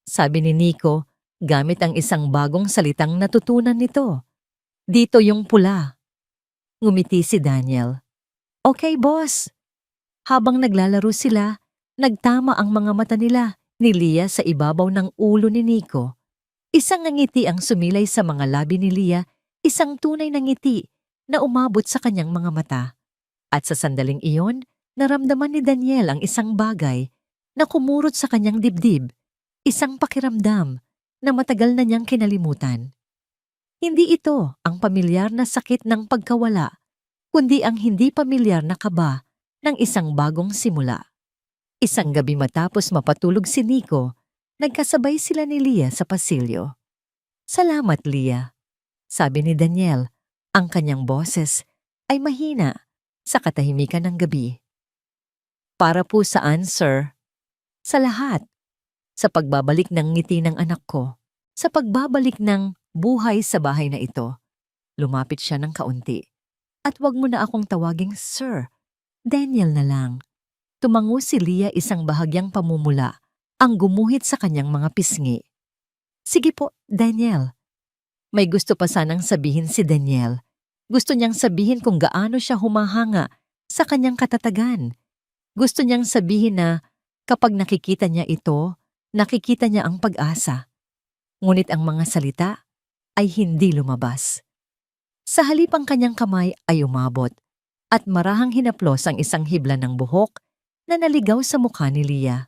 sabi ni Nico gamit ang isang bagong salitang natutunan nito. Dito yung pula. Ngumiti si Daniel. Okay, boss. Habang naglalaro sila, nagtama ang mga mata nila ni Leah sa ibabaw ng ulo ni Nico. Isang ngiti ang sumilay sa mga labi ni Leah, isang tunay na ngiti na umabot sa kanyang mga mata. At sa sandaling iyon, naramdaman ni Daniel ang isang bagay na kumurot sa kanyang dibdib, isang pakiramdam na matagal na niyang kinalimutan. Hindi ito ang pamilyar na sakit ng pagkawala, kundi ang hindi pamilyar na kaba ng isang bagong simula. Isang gabi matapos mapatulog si Nico, nagkasabay sila ni Leah sa pasilyo. Salamat, Leah, sabi ni Daniel. Ang kanyang boses ay mahina sa katahimikan ng gabi. Para po saan, sir? Sa lahat. Sa pagbabalik ng ngiti ng anak ko. Sa pagbabalik ng buhay sa bahay na ito. Lumapit siya ng kaunti. At wag mo na akong tawaging sir. Daniel na lang. Tumango si Leah, isang bahagyang pamumula ang gumuhit sa kanyang mga pisngi. Sige po, Daniel. May gusto pa sanang sabihin si Daniel. Gusto niyang sabihin kung gaano siya humahanga sa kanyang katatagan. Gusto niyang sabihin na kapag nakikita niya ito, nakikita niya ang pag-asa. Ngunit ang mga salita ay hindi lumabas. Sa halip ang kanyang kamay ay umabot at marahang hinaplos ang isang hibla ng buhok na naligaw sa mukha ni Leah.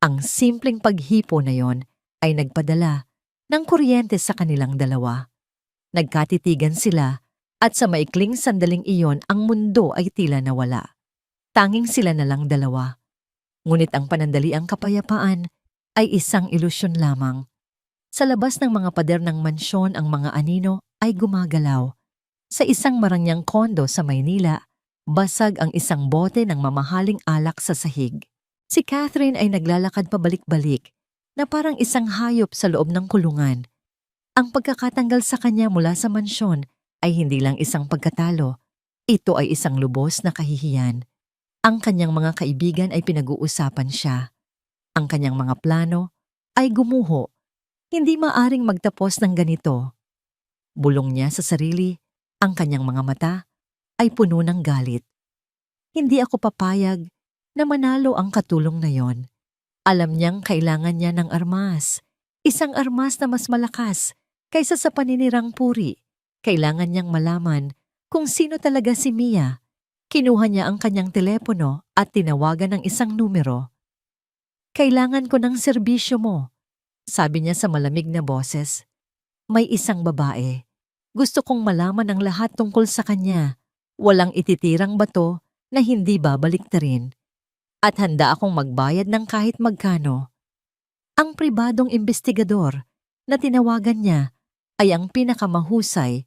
Ang simpleng paghipo na yon ay nagpadala ng kuryente sa kanilang dalawa. Nagkatitigan sila at sa maikling sandaling iyon ang mundo ay tila nawala. Tanging sila na lang dalawa. Ngunit ang panandaliang kapayapaan ay isang ilusyon lamang. Sa labas ng mga pader ng mansyon ang mga anino ay gumagalaw. Sa isang marangyang kondo sa Maynila, basag ang isang bote ng mamahaling alak sa sahig. Si Catherine ay naglalakad pabalik-balik na parang isang hayop sa loob ng kulungan. Ang pagkakatanggal sa kanya mula sa mansyon ay hindi lang isang pagkatalo. Ito ay isang lubos na kahihiyan. Ang kanyang mga kaibigan ay pinag-uusapan siya. Ang kanyang mga plano ay gumuho. Hindi maaring magtapos ng ganito. Bulong niya sa sarili, ang kanyang mga mata ay puno ng galit. Hindi ako papayag na manalo ang katulong na yon. Alam niyang kailangan niya ng armas. Isang armas na mas malakas kaysa sa paninirang puri. Kailangan niyang malaman kung sino talaga si Mia. Kinuha niya ang kanyang telepono at tinawagan ng isang numero. Kailangan ko ng serbisyo mo, sabi niya sa malamig na boses. May isang babae. Gusto kong malaman ang lahat tungkol sa kanya. Walang ititirang bato na hindi babaliktarin. At handa akong magbayad ng kahit magkano. Ang pribadong investigador na tinawagan niya ay ang pinakamahusay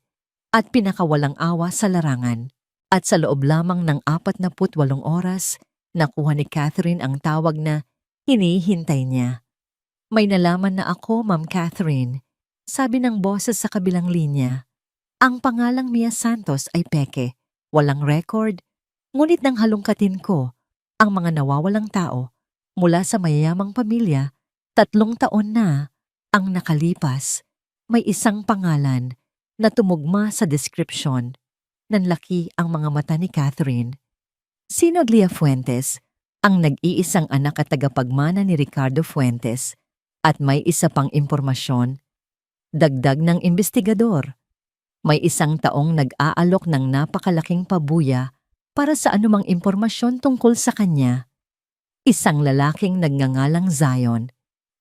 at pinakawalang awa sa larangan. At sa loob lamang ng 48 oras, nakuha ni Catherine ang tawag na hinihintay niya. May nalaman na ako, Ma'am Catherine, sabi ng boses sa kabilang linya. Ang pangalang Mia Santos ay peke, walang record, ngunit nang halongkatin ko ang mga nawawalang tao mula sa mayayamang pamilya, 3 taon na ang nakalipas, may isang pangalan na tumugma sa description. Nanlaki ang mga mata ni Catherine. Sino Glia Fuentes, ang nag-iisang anak at tagapagmana ni Ricardo Fuentes, at may isa pang impormasyon. Dagdag ng investigador. May isang taong nag-aalok ng napakalaking pabuya para sa anumang impormasyon tungkol sa kanya. Isang lalaking nagngangalang Zion.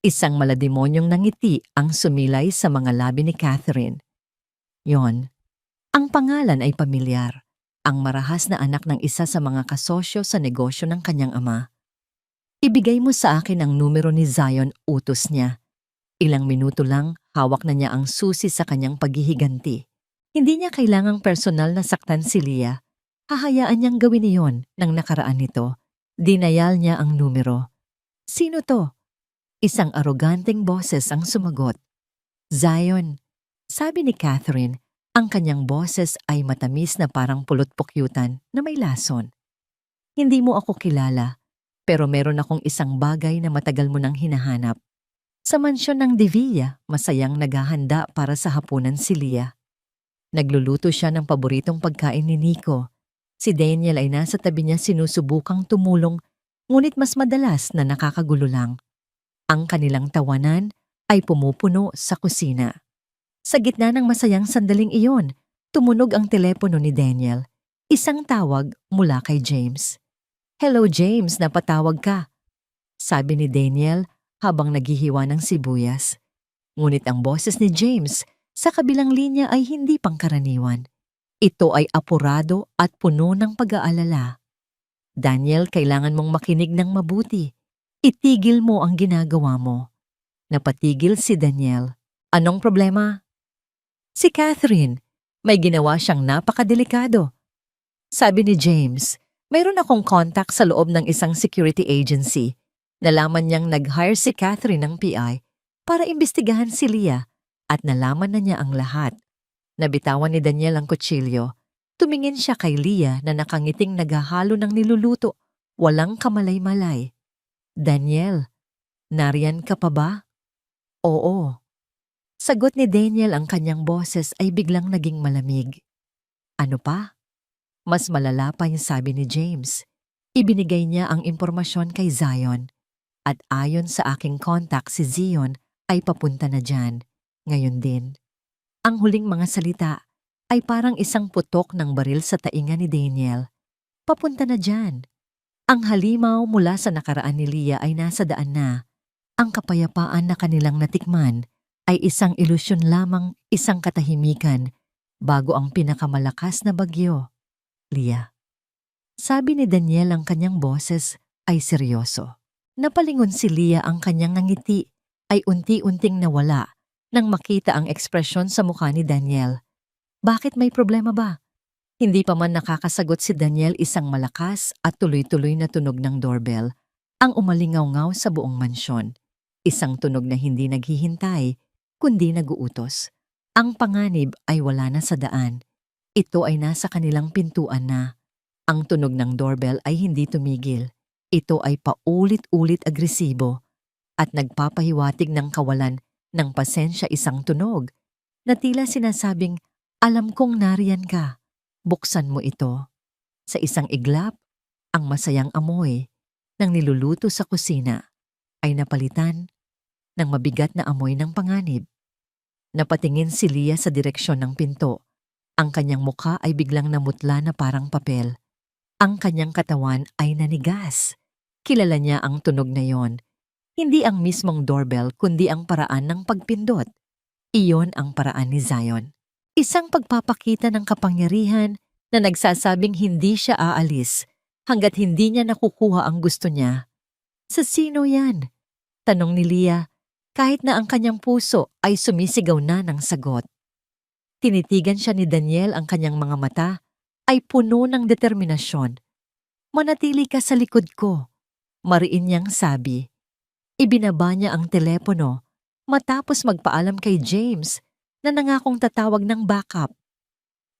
Isang malademonyong nangiti ang sumilay sa mga labi ni Catherine. Yon. Ang pangalan ay pamilyar. Ang marahas na anak ng isa sa mga kasosyo sa negosyo ng kanyang ama. Ibigay mo sa akin ang numero ni Zion, utos niya. Ilang minuto lang, hawak na niya ang susi sa kanyang paghihiganti. Hindi niya kailangang personal na saktan si Leah. Hahayaan niyang gawin iyon ng nakaraan nito. Dinayal niya ang numero. Sino to? Isang aroganteng boses ang sumagot. Zion, sabi ni Catherine, ang kanyang boses ay matamis na parang pulot-pukyutan na may lason. Hindi mo ako kilala, pero meron akong isang bagay na matagal mo nang hinahanap. Sa mansyon ng De Villa, masayang naghahanda para sa hapunan si Leah. Nagluluto siya ng paboritong pagkain ni Nico. Si Daniel ay nasa tabi niya sinusubukang tumulong, ngunit mas madalas na nakakagulo lang. Ang kanilang tawanan ay pumupuno sa kusina. Sa gitna ng masayang sandaling iyon, tumunog ang telepono ni Daniel. Isang tawag mula kay James. Hello James, napatawag ka, sabi ni Daniel habang naghihiwa ng sibuyas. Ngunit ang boses ni James sa kabilang linya ay hindi pangkaraniwan. Ito ay apurado at puno ng pag-aalala. Daniel, kailangan mong makinig ng mabuti. Itigil mo ang ginagawa mo. Napatigil si Daniel. Anong problema? Si Catherine, may ginawa siyang napakadelikado. Sabi ni James, mayroon akong contact sa loob ng isang security agency. Nalaman niyang nag-hire si Catherine ng PI para imbestigahan si Leah at nalaman na niya ang lahat. Nabitawan ni Daniel ang kutsilyo. Tumingin siya kay Leah na nakangiting naghahalo ng niluluto, walang kamalay-malay. Daniel, nariyan ka pa ba? Oo. Sagot ni Daniel, ang kanyang boses ay biglang naging malamig. Ano pa? Mas malala pa yung sabi ni James. Ibinigay niya ang impormasyon kay Zion. At ayon sa aking contact si Zion ay papunta na dyan. Ngayon din. Ang huling mga salita ay parang isang putok ng baril sa tainga ni Daniel. Papunta na dyan. Ang halimaw mula sa nakaraan ni Leah ay nasa daan na. Ang kapayapaan na kanilang natikman ay isang ilusyon lamang, isang katahimikan, bago ang pinakamalakas na bagyo. Leah. Sabi ni Daniel, ang kanyang boses ay seryoso. Napalingon si Leah, ang kanyang ngiti ay unti-unting nawala nang makita ang ekspresyon sa mukha ni Daniel. Bakit, may problema ba? Hindi pa man nakakasagot si Daniel, isang malakas at tuloy-tuloy na tunog ng doorbell ang umalingaw-ngaw sa buong mansyon. Isang tunog na hindi naghihintay, kundi nag-uutos. Ang panganib ay wala na sa daan. Ito ay nasa kanilang pintuan na. Ang tunog ng doorbell ay hindi tumigil. Ito ay paulit-ulit agresibo at nagpapahiwatig ng kawalan ng pasensya, isang tunog na tila sinasabing, "Alam kong nariyan ka. Buksan mo ito." Sa isang iglap, ang masayang amoy ng niluluto sa kusina ay napalitan ng mabigat na amoy ng panganib. Napatingin si Leah sa direksyon ng pinto. Ang kanyang mukha ay biglang namutla na parang papel. Ang kanyang katawan ay nanigas. Kilala niya ang tunog na yon. Hindi ang mismong doorbell kundi ang paraan ng pagpindot. Iyon ang paraan ni Zion. Isang pagpapakita ng kapangyarihan na nagsasabing hindi siya aalis hanggat hindi niya nakukuha ang gusto niya. Sa sino yan? Tanong ni Leah, kahit na ang kanyang puso ay sumisigaw na ng sagot. Tinitigan siya ni Daniel, ang kanyang mga mata ay puno ng determinasyon. "Manatili ka sa likod ko," mariin niyang sabi. Ibinaba niya ang telepono matapos magpaalam kay James na nangakong tatawag ng backup.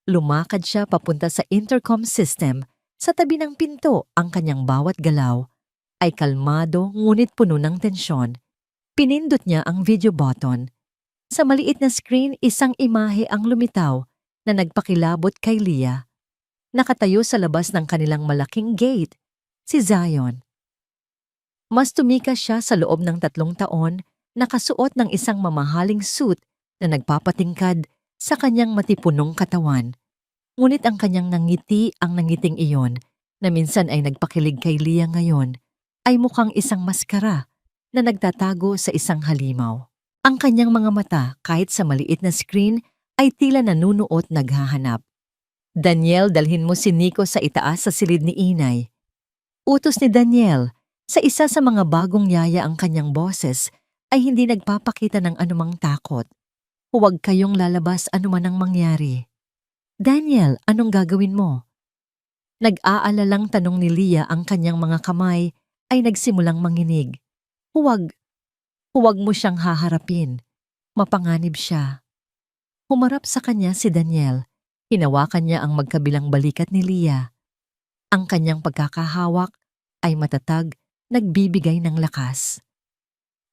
Lumakad siya papunta sa intercom system. Sa tabi ng pinto, ang kanyang bawat galaw ay kalmado ngunit puno ng tensyon. Pinindot niya ang video button. Sa maliit na screen, isang imahe ang lumitaw na nagpakilabot kay Leah. Nakatayo sa labas ng kanilang malaking gate, si Zion. Mas tumikas siya sa loob ng 3 taon, nakasuot ng isang mamahaling suit na nagpapatingkad sa kanyang matipunong katawan. Ngunit ang kanyang nangiti, ang nangiting iyon, na minsan ay nagpakilig kay Leah ngayon, ay mukhang isang maskara na nagtatago sa isang halimaw. Ang kanyang mga mata, kahit sa maliit na screen, ay tila nanunuot naghahanap. "Daniel, dalhin mo si Nico sa itaas sa silid ni Inay." Utos ni Daniel. Sa isa sa mga bagong yaya ang kanyang boses ay hindi nagpapakita ng anumang takot. "Huwag kayong lalabas anuman ang mangyari." "Daniel, anong gagawin mo?" Nag-aalalang tanong ni Leah, ang kanyang mga kamay ay nagsimulang manginig. Huwag mo siyang haharapin. Mapanganib siya." Humarap sa kanya si Daniel. Hinawakan niya ang magkabilang balikat ni Leah. Ang kanyang pagkakahawak ay matatag, nagbibigay ng lakas.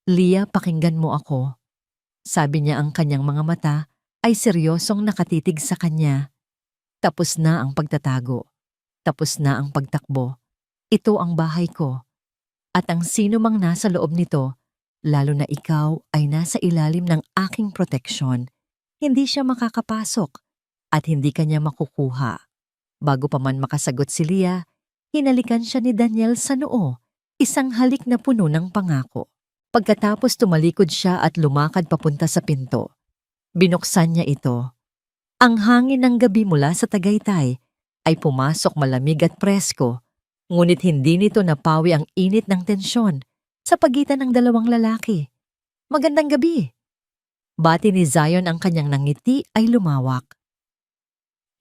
"Leah, pakinggan mo ako." Sabi niya, ang kanyang mga mata ay seryosong nakatitig sa kanya. "Tapos na ang pagtatago. Tapos na ang pagtakbo. Ito ang bahay ko. At ang sino mang nasa loob nito, lalo na ikaw, ay nasa ilalim ng aking proteksyon. Hindi siya makakapasok at hindi kanya makukuha." Bago pa man makasagot si Leah, hinalikan siya ni Daniel sa noo, isang halik na puno ng pangako. Pagkatapos tumalikod siya at lumakad papunta sa pinto. Binuksan niya ito. Ang hangin ng gabi mula sa Tagaytay ay pumasok, malamig at presko, ngunit hindi nito napawi ang init ng tensyon sa pagitan ng dalawang lalaki. "Magandang gabi." Bati ni Zion, ang kanyang nangiti ay lumawak.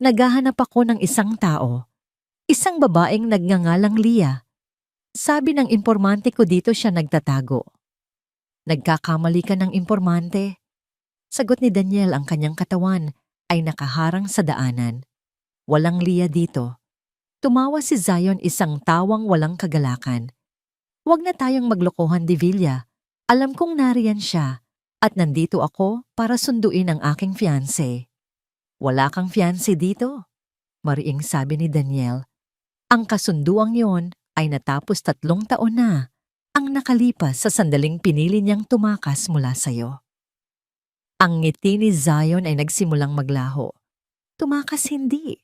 "Naghahanap ako ng isang tao. Isang babaeng nagngangalang Leah. Sabi ng impormante ko dito siya nagtatago." "Nagkakamali ka ng impormante." Sagot ni Daniel, ang kanyang katawan ay nakaharang sa daanan. "Walang Leah dito." Tumawa si Zion, isang tawang walang kagalakan. "Huwag na tayong maglokohan, Divilla. Alam kong nariyan siya at nandito ako para sunduin ang aking fiancé." "Wala kang fiancé dito," mariing sabi ni Daniel. "Ang kasunduang yon ay natapos 3 taon na ang nakalipas sa sandaling pinili niyang tumakas mula sa'yo." Ang ngiti ni Zion ay nagsimulang maglaho. Tumakas hindi.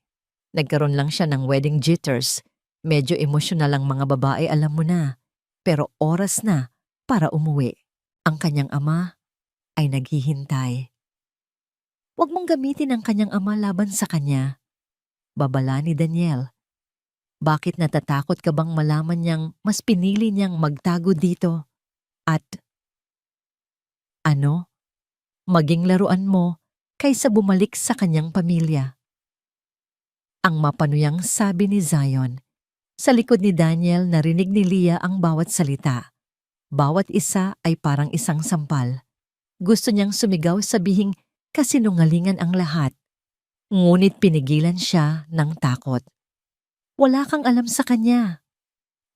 Nagkaroon lang siya ng wedding jitters. Medyo emosyonal ang mga babae, alam mo na. Pero oras na para umuwi. Ang kanyang ama ay naghihintay. "Huwag mong gamitin ang kanyang ama laban sa kanya," babala ni Daniel. "Bakit natatakot ka bang malaman niyang mas pinili niyang magtago dito? At maging laruan mo kaysa bumalik sa kanyang pamilya?" Ang mapanuyang sabi ni Zion. Sa likod ni Daniel, narinig ni Leah ang bawat salita. Bawat isa ay parang isang sampal. Gusto niyang sumigaw, sabihing Kasinungalingan ang lahat, ngunit pinigilan siya ng takot. Wala kang alam sa kanya.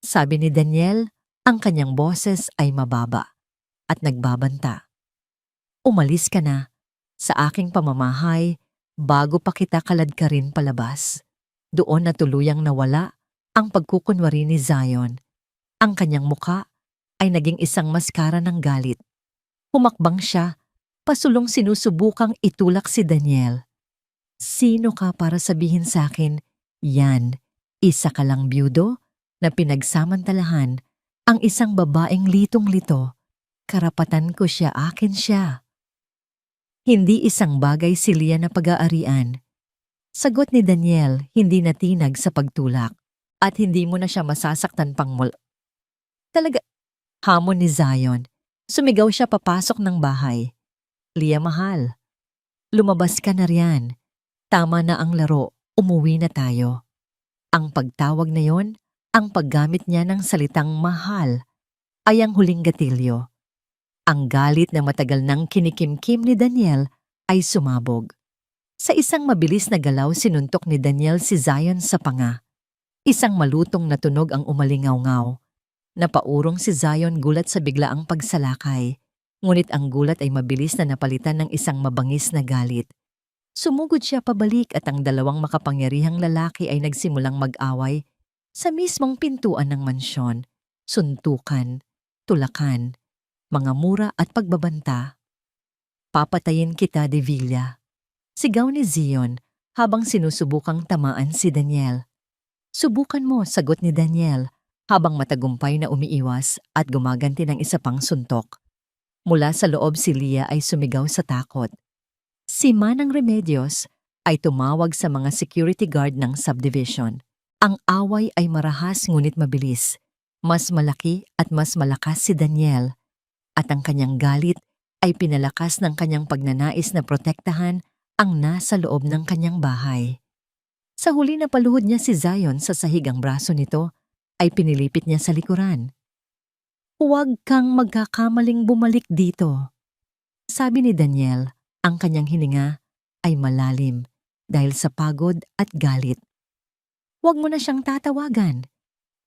Sabi ni Daniel, ang kanyang boses ay mababa at nagbabanta. Umalis ka na sa aking pamamahay bago pa kita kaladkarin palabas. Doon na tuluyang nawala ang pagkukunwari ni Zion. Ang kanyang muka ay naging isang maskara ng galit. Humakbang siya, pasulong sinusubukang itulak si Daniel. Sino ka para sabihin sa akin, yan, isa ka lang byudo na pinagsamantalahan ang isang babaeng litong-lito. Karapatan ko siya, akin siya. Hindi isang bagay si Leah na pag-aarian. Sagot ni Daniel, hindi natinag sa pagtulak at hindi mo na siya masasaktan pang Talaga, hamon ni Zion. Sumigaw siya papasok ng bahay. Leah mahal, lumabas ka na riyan. Tama na ang laro, umuwi na tayo. Ang pagtawag na yon, ang paggamit niya ng salitang mahal, ay ang huling gatilyo. Ang galit na matagal nang kinikimkim ni Daniel ay sumabog. Sa isang mabilis na galaw sinuntok ni Daniel si Zion sa panga. Isang malutong na tunog ang umalingaw-ngaw. Napaurong si Zion gulat sa biglaang pagsalakay, ngunit ang gulat ay mabilis na napalitan ng isang mabangis na galit. Sumugod siya pabalik at ang dalawang makapangyarihang lalaki ay nagsimulang mag-away sa mismong pintuan ng mansyon. Suntukan, tulakan, mga mura at pagbabanta. Papatayin kita, De Villa. Sigaw ni Zion habang sinusubukang tamaan si Daniel. Subukan mo, sagot ni Daniel habang matagumpay na umiiwas at gumaganti ng isa pang suntok. Mula sa loob si Leah ay sumigaw sa takot. Si Manang Remedios ay tumawag sa mga security guard ng subdivision. Ang away ay marahas ngunit mabilis. Mas malaki at mas malakas si Daniel at ang kanyang galit ay pinalakas ng kanyang pagnanais na protektahan ang nasa loob ng kanyang bahay. Sa huli na paluhod niya si Zion sa sahig, ang braso nito ay pinilipit niya sa likuran. Huwag kang magkakamaling bumalik dito. Sabi ni Daniel, ang kanyang hininga ay malalim dahil sa pagod at galit. Huwag mo na siyang tatawagan.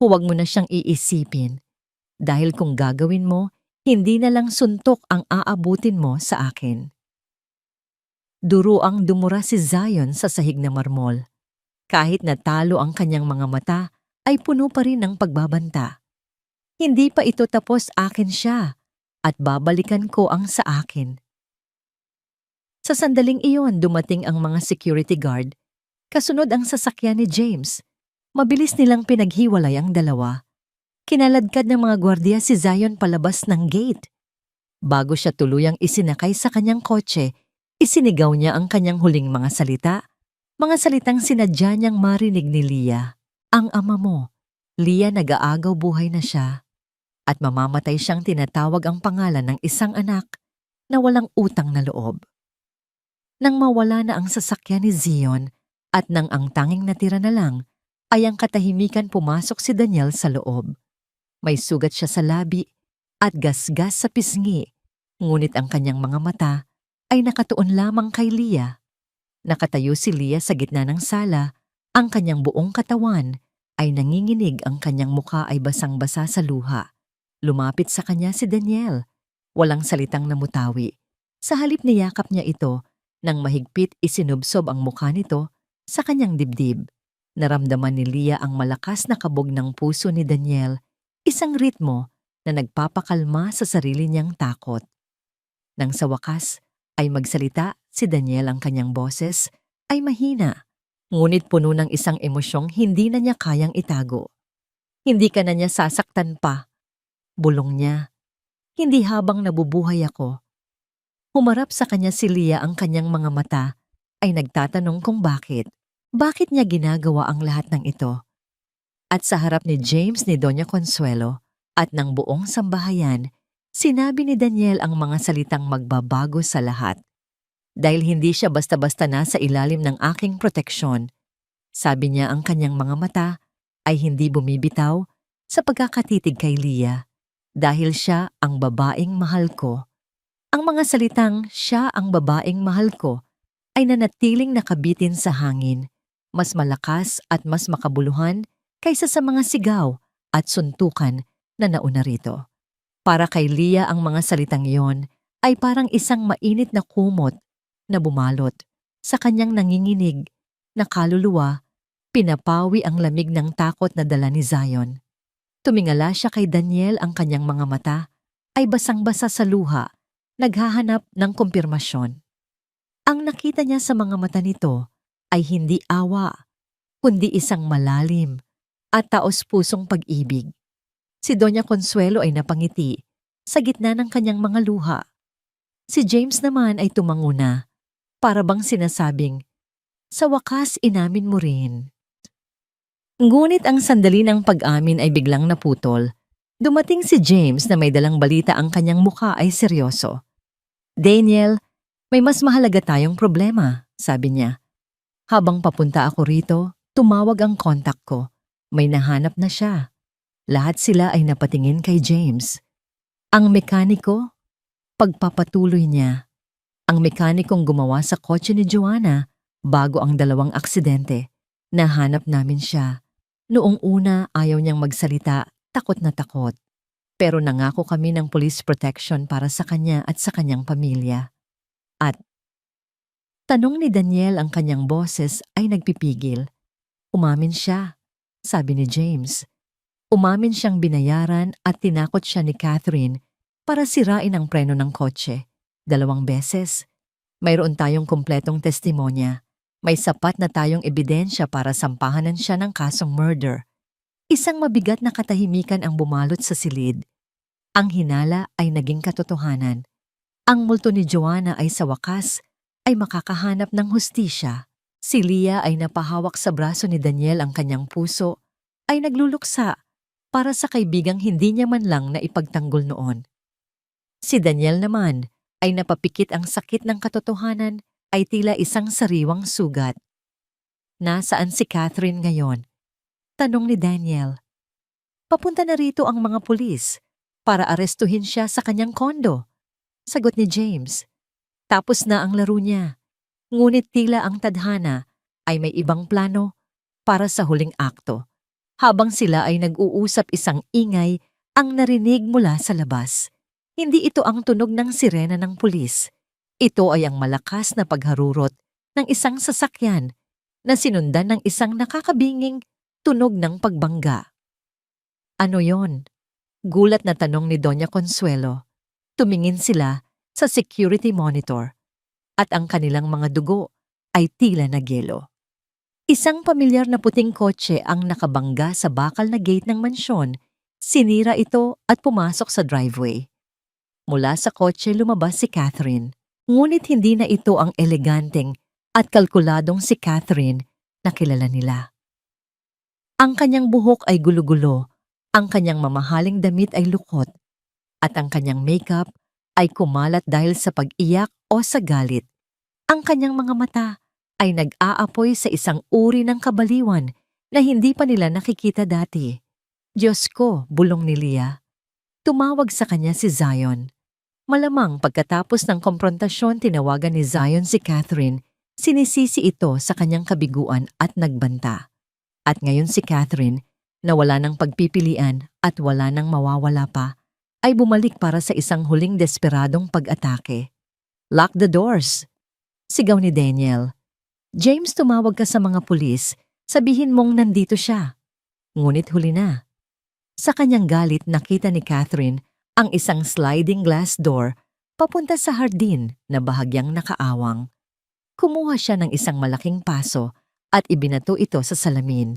Huwag mo na siyang iisipin. Dahil kung gagawin mo, hindi na lang suntok ang aabutin mo sa akin. Duruang dumura si Zion sa sahig na marmol. Kahit natalo ang kanyang mga mata, ay puno pa rin ng pagbabanta. Hindi pa ito tapos, akin siya, at babalikan ko ang sa akin. Sa sandaling iyon, dumating ang mga security guard. Kasunod ang sasakyan ni James. Mabilis nilang pinaghiwalay ang dalawa. Kinaladkad ng mga gwardiya si Zion palabas ng gate. Bago siya tuluyang isinakay sa kanyang kotse, isinigaw niya ang kanyang huling mga salita, mga salitang sinadya niyang marinig ni Leah. Ang ama mo, Leah, nag-aagaw buhay na siya, at mamamatay siyang tinatawag ang pangalan ng isang anak na walang utang na loob. Nang mawala na ang sasakyan ni Zion at nang ang tanging natira na lang ay ang katahimikan, pumasok si Daniel sa loob. May sugat siya sa labi at gasgas sa pisngi, ngunit ang kanyang mga mata ay nakatuon lamang kay Leah. Nakatayo si Leah sa gitna ng sala, ang kanyang buong katawan ay nanginginig, ang kanyang mukha ay basang-basa sa luha. Lumapit sa kanya si Daniel, walang salitang namutawi. Sa halip niyakap niya ito, nang mahigpit isinubsob ang mukha nito sa kanyang dibdib. Naramdaman ni Leah ang malakas na kabog ng puso ni Daniel, isang ritmo na nagpapakalma sa sarili niyang takot. Nang sa wakas ay magsalita si Daniel, ang kanyang boses ay mahina, ngunit puno ng isang emosyong hindi na niya kayang itago. Hindi ka na niya sasaktan pa, bulong niya. Hindi habang nabubuhay ako. Humarap sa kanya si Leah, ang kanyang mga mata ay nagtatanong kung bakit. Bakit niya ginagawa ang lahat ng ito? At sa harap ni James, ni Doña Consuelo, at ng buong sambahayan, sinabi ni Daniel ang mga salitang magbabago sa lahat. Dahil hindi siya basta-basta na sa ilalim ng aking proteksyon, sabi niya, ang kanyang mga mata ay hindi bumibitaw sa pagkakatitig kay Leah, dahil siya ang babaeng mahal ko. Ang mga salitang siya ang babaeng mahal ko ay nanatiling nakabitin sa hangin, mas malakas at mas makabuluhan kaysa sa mga sigaw at suntukan na nauna rito. Para kay Leah ang mga salitang iyon ay parang isang mainit na kumot na bumalot sa kanyang nanginginig na kaluluwa, pinapawi ang lamig ng takot na dala ni Zion. Tumingala siya kay Daniel, ang kanyang mga mata ay basang-basa sa luha, naghahanap ng kumpirmasyon. Ang nakita niya sa mga mata nito ay hindi awa, kundi isang malalim at taos-pusong pag-ibig. Si Doña Consuelo ay napangiti sa gitna ng kanyang mga luha. Si James naman ay tumanguna, para bang sinasabing, sa wakas inamin mo rin. Ngunit ang sandali ng pag-amin ay biglang naputol. Dumating si James na may dalang balita, ang kanyang mukha ay seryoso. Daniel, may mas mahalaga tayong problema, sabi niya. Habang papunta ako rito, tumawag ang kontak ko. May nahanap na siya. Lahat sila ay napatingin kay James. Ang mekaniko, pagpapatuloy niya. Ang mekanikong gumawa sa kotse ni Joanna bago ang dalawang aksidente. Nahanap namin siya. Noong una ayaw niyang magsalita, takot na takot. Pero nangako kami ng police protection para sa kanya at sa kanyang pamilya. At tanong ni Daniel, ang kanyang boses ay nagpipigil. Umamin siya, sabi ni James. Umamin siyang binayaran at tinakot siya ni Catherine para sirain ang preno ng kotse. 2 beses. Mayroon tayong kumpletong testimonya. May sapat na tayong ebidensya para sampahanan siya ng kasong murder. Isang mabigat na katahimikan ang bumalot sa silid. Ang hinala ay naging katotohanan. Ang multo ni Joanna ay sa wakas ay makakahanap ng hustisya. Si Leah ay napahawak sa braso ni Daniel, ang kanyang puso ay nagluluksa para sa kaibigang hindi niya man lang na ipagtanggol noon. Si Daniel naman ay napapikit, ang sakit ng katotohanan ay tila isang sariwang sugat. Nasaan si Catherine ngayon? Tanong ni Daniel. Papunta na rito ang mga pulis para arestuhin siya sa kanyang kondo. Sagot ni James. Tapos na ang laro niya. Ngunit tila ang tadhana ay may ibang plano para sa huling akto. Habang sila ay nag-uusap, isang ingay ang narinig mula sa labas. Hindi ito ang tunog ng sirena ng pulis. Ito ay ang malakas na pagharurot ng isang sasakyan na sinundan ng isang nakakabinging tunog ng pagbangga. Ano yon? Gulat na tanong ni Doña Consuelo. Tumingin sila sa security monitor at ang kanilang mga dugo ay tila nagyelo. Isang pamilyar na puting kotse ang nakabangga sa bakal na gate ng mansyon. Sinira ito at pumasok sa driveway. Mula sa kotse lumabas si Catherine. Ngunit hindi na ito ang eleganteng at kalkuladong si Catherine na kilala nila. Ang kanyang buhok ay gulo-gulo, ang kanyang mamahaling damit ay lukot, at ang kanyang makeup ay kumalat dahil sa pag-iyak o sa galit. Ang kanyang mga mata ay nag-aapoy sa isang uri ng kabaliwan na hindi pa nila nakikita dati. Diyos ko, bulong ni Leah. Tumawag sa kanya si Zion. Malamang pagkatapos ng komprontasyon, tinawagan ni Zion si Catherine. Sinisisi ito sa kanyang kabiguan at nagbanta. At ngayon si Catherine, na wala ng pagpipilian at wala nang mawawala pa, ay bumalik para sa isang huling desperadong pag-atake. Lock the doors! Sigaw ni Daniel. James, tumawag ka sa mga pulis. Sabihin mong nandito siya. Ngunit huli na. Sa kanyang galit, nakita ni Catherine ang isang sliding glass door papunta sa hardin na bahagyang nakaawang. Kumuha siya ng isang malaking paso at ibinato ito sa salamin.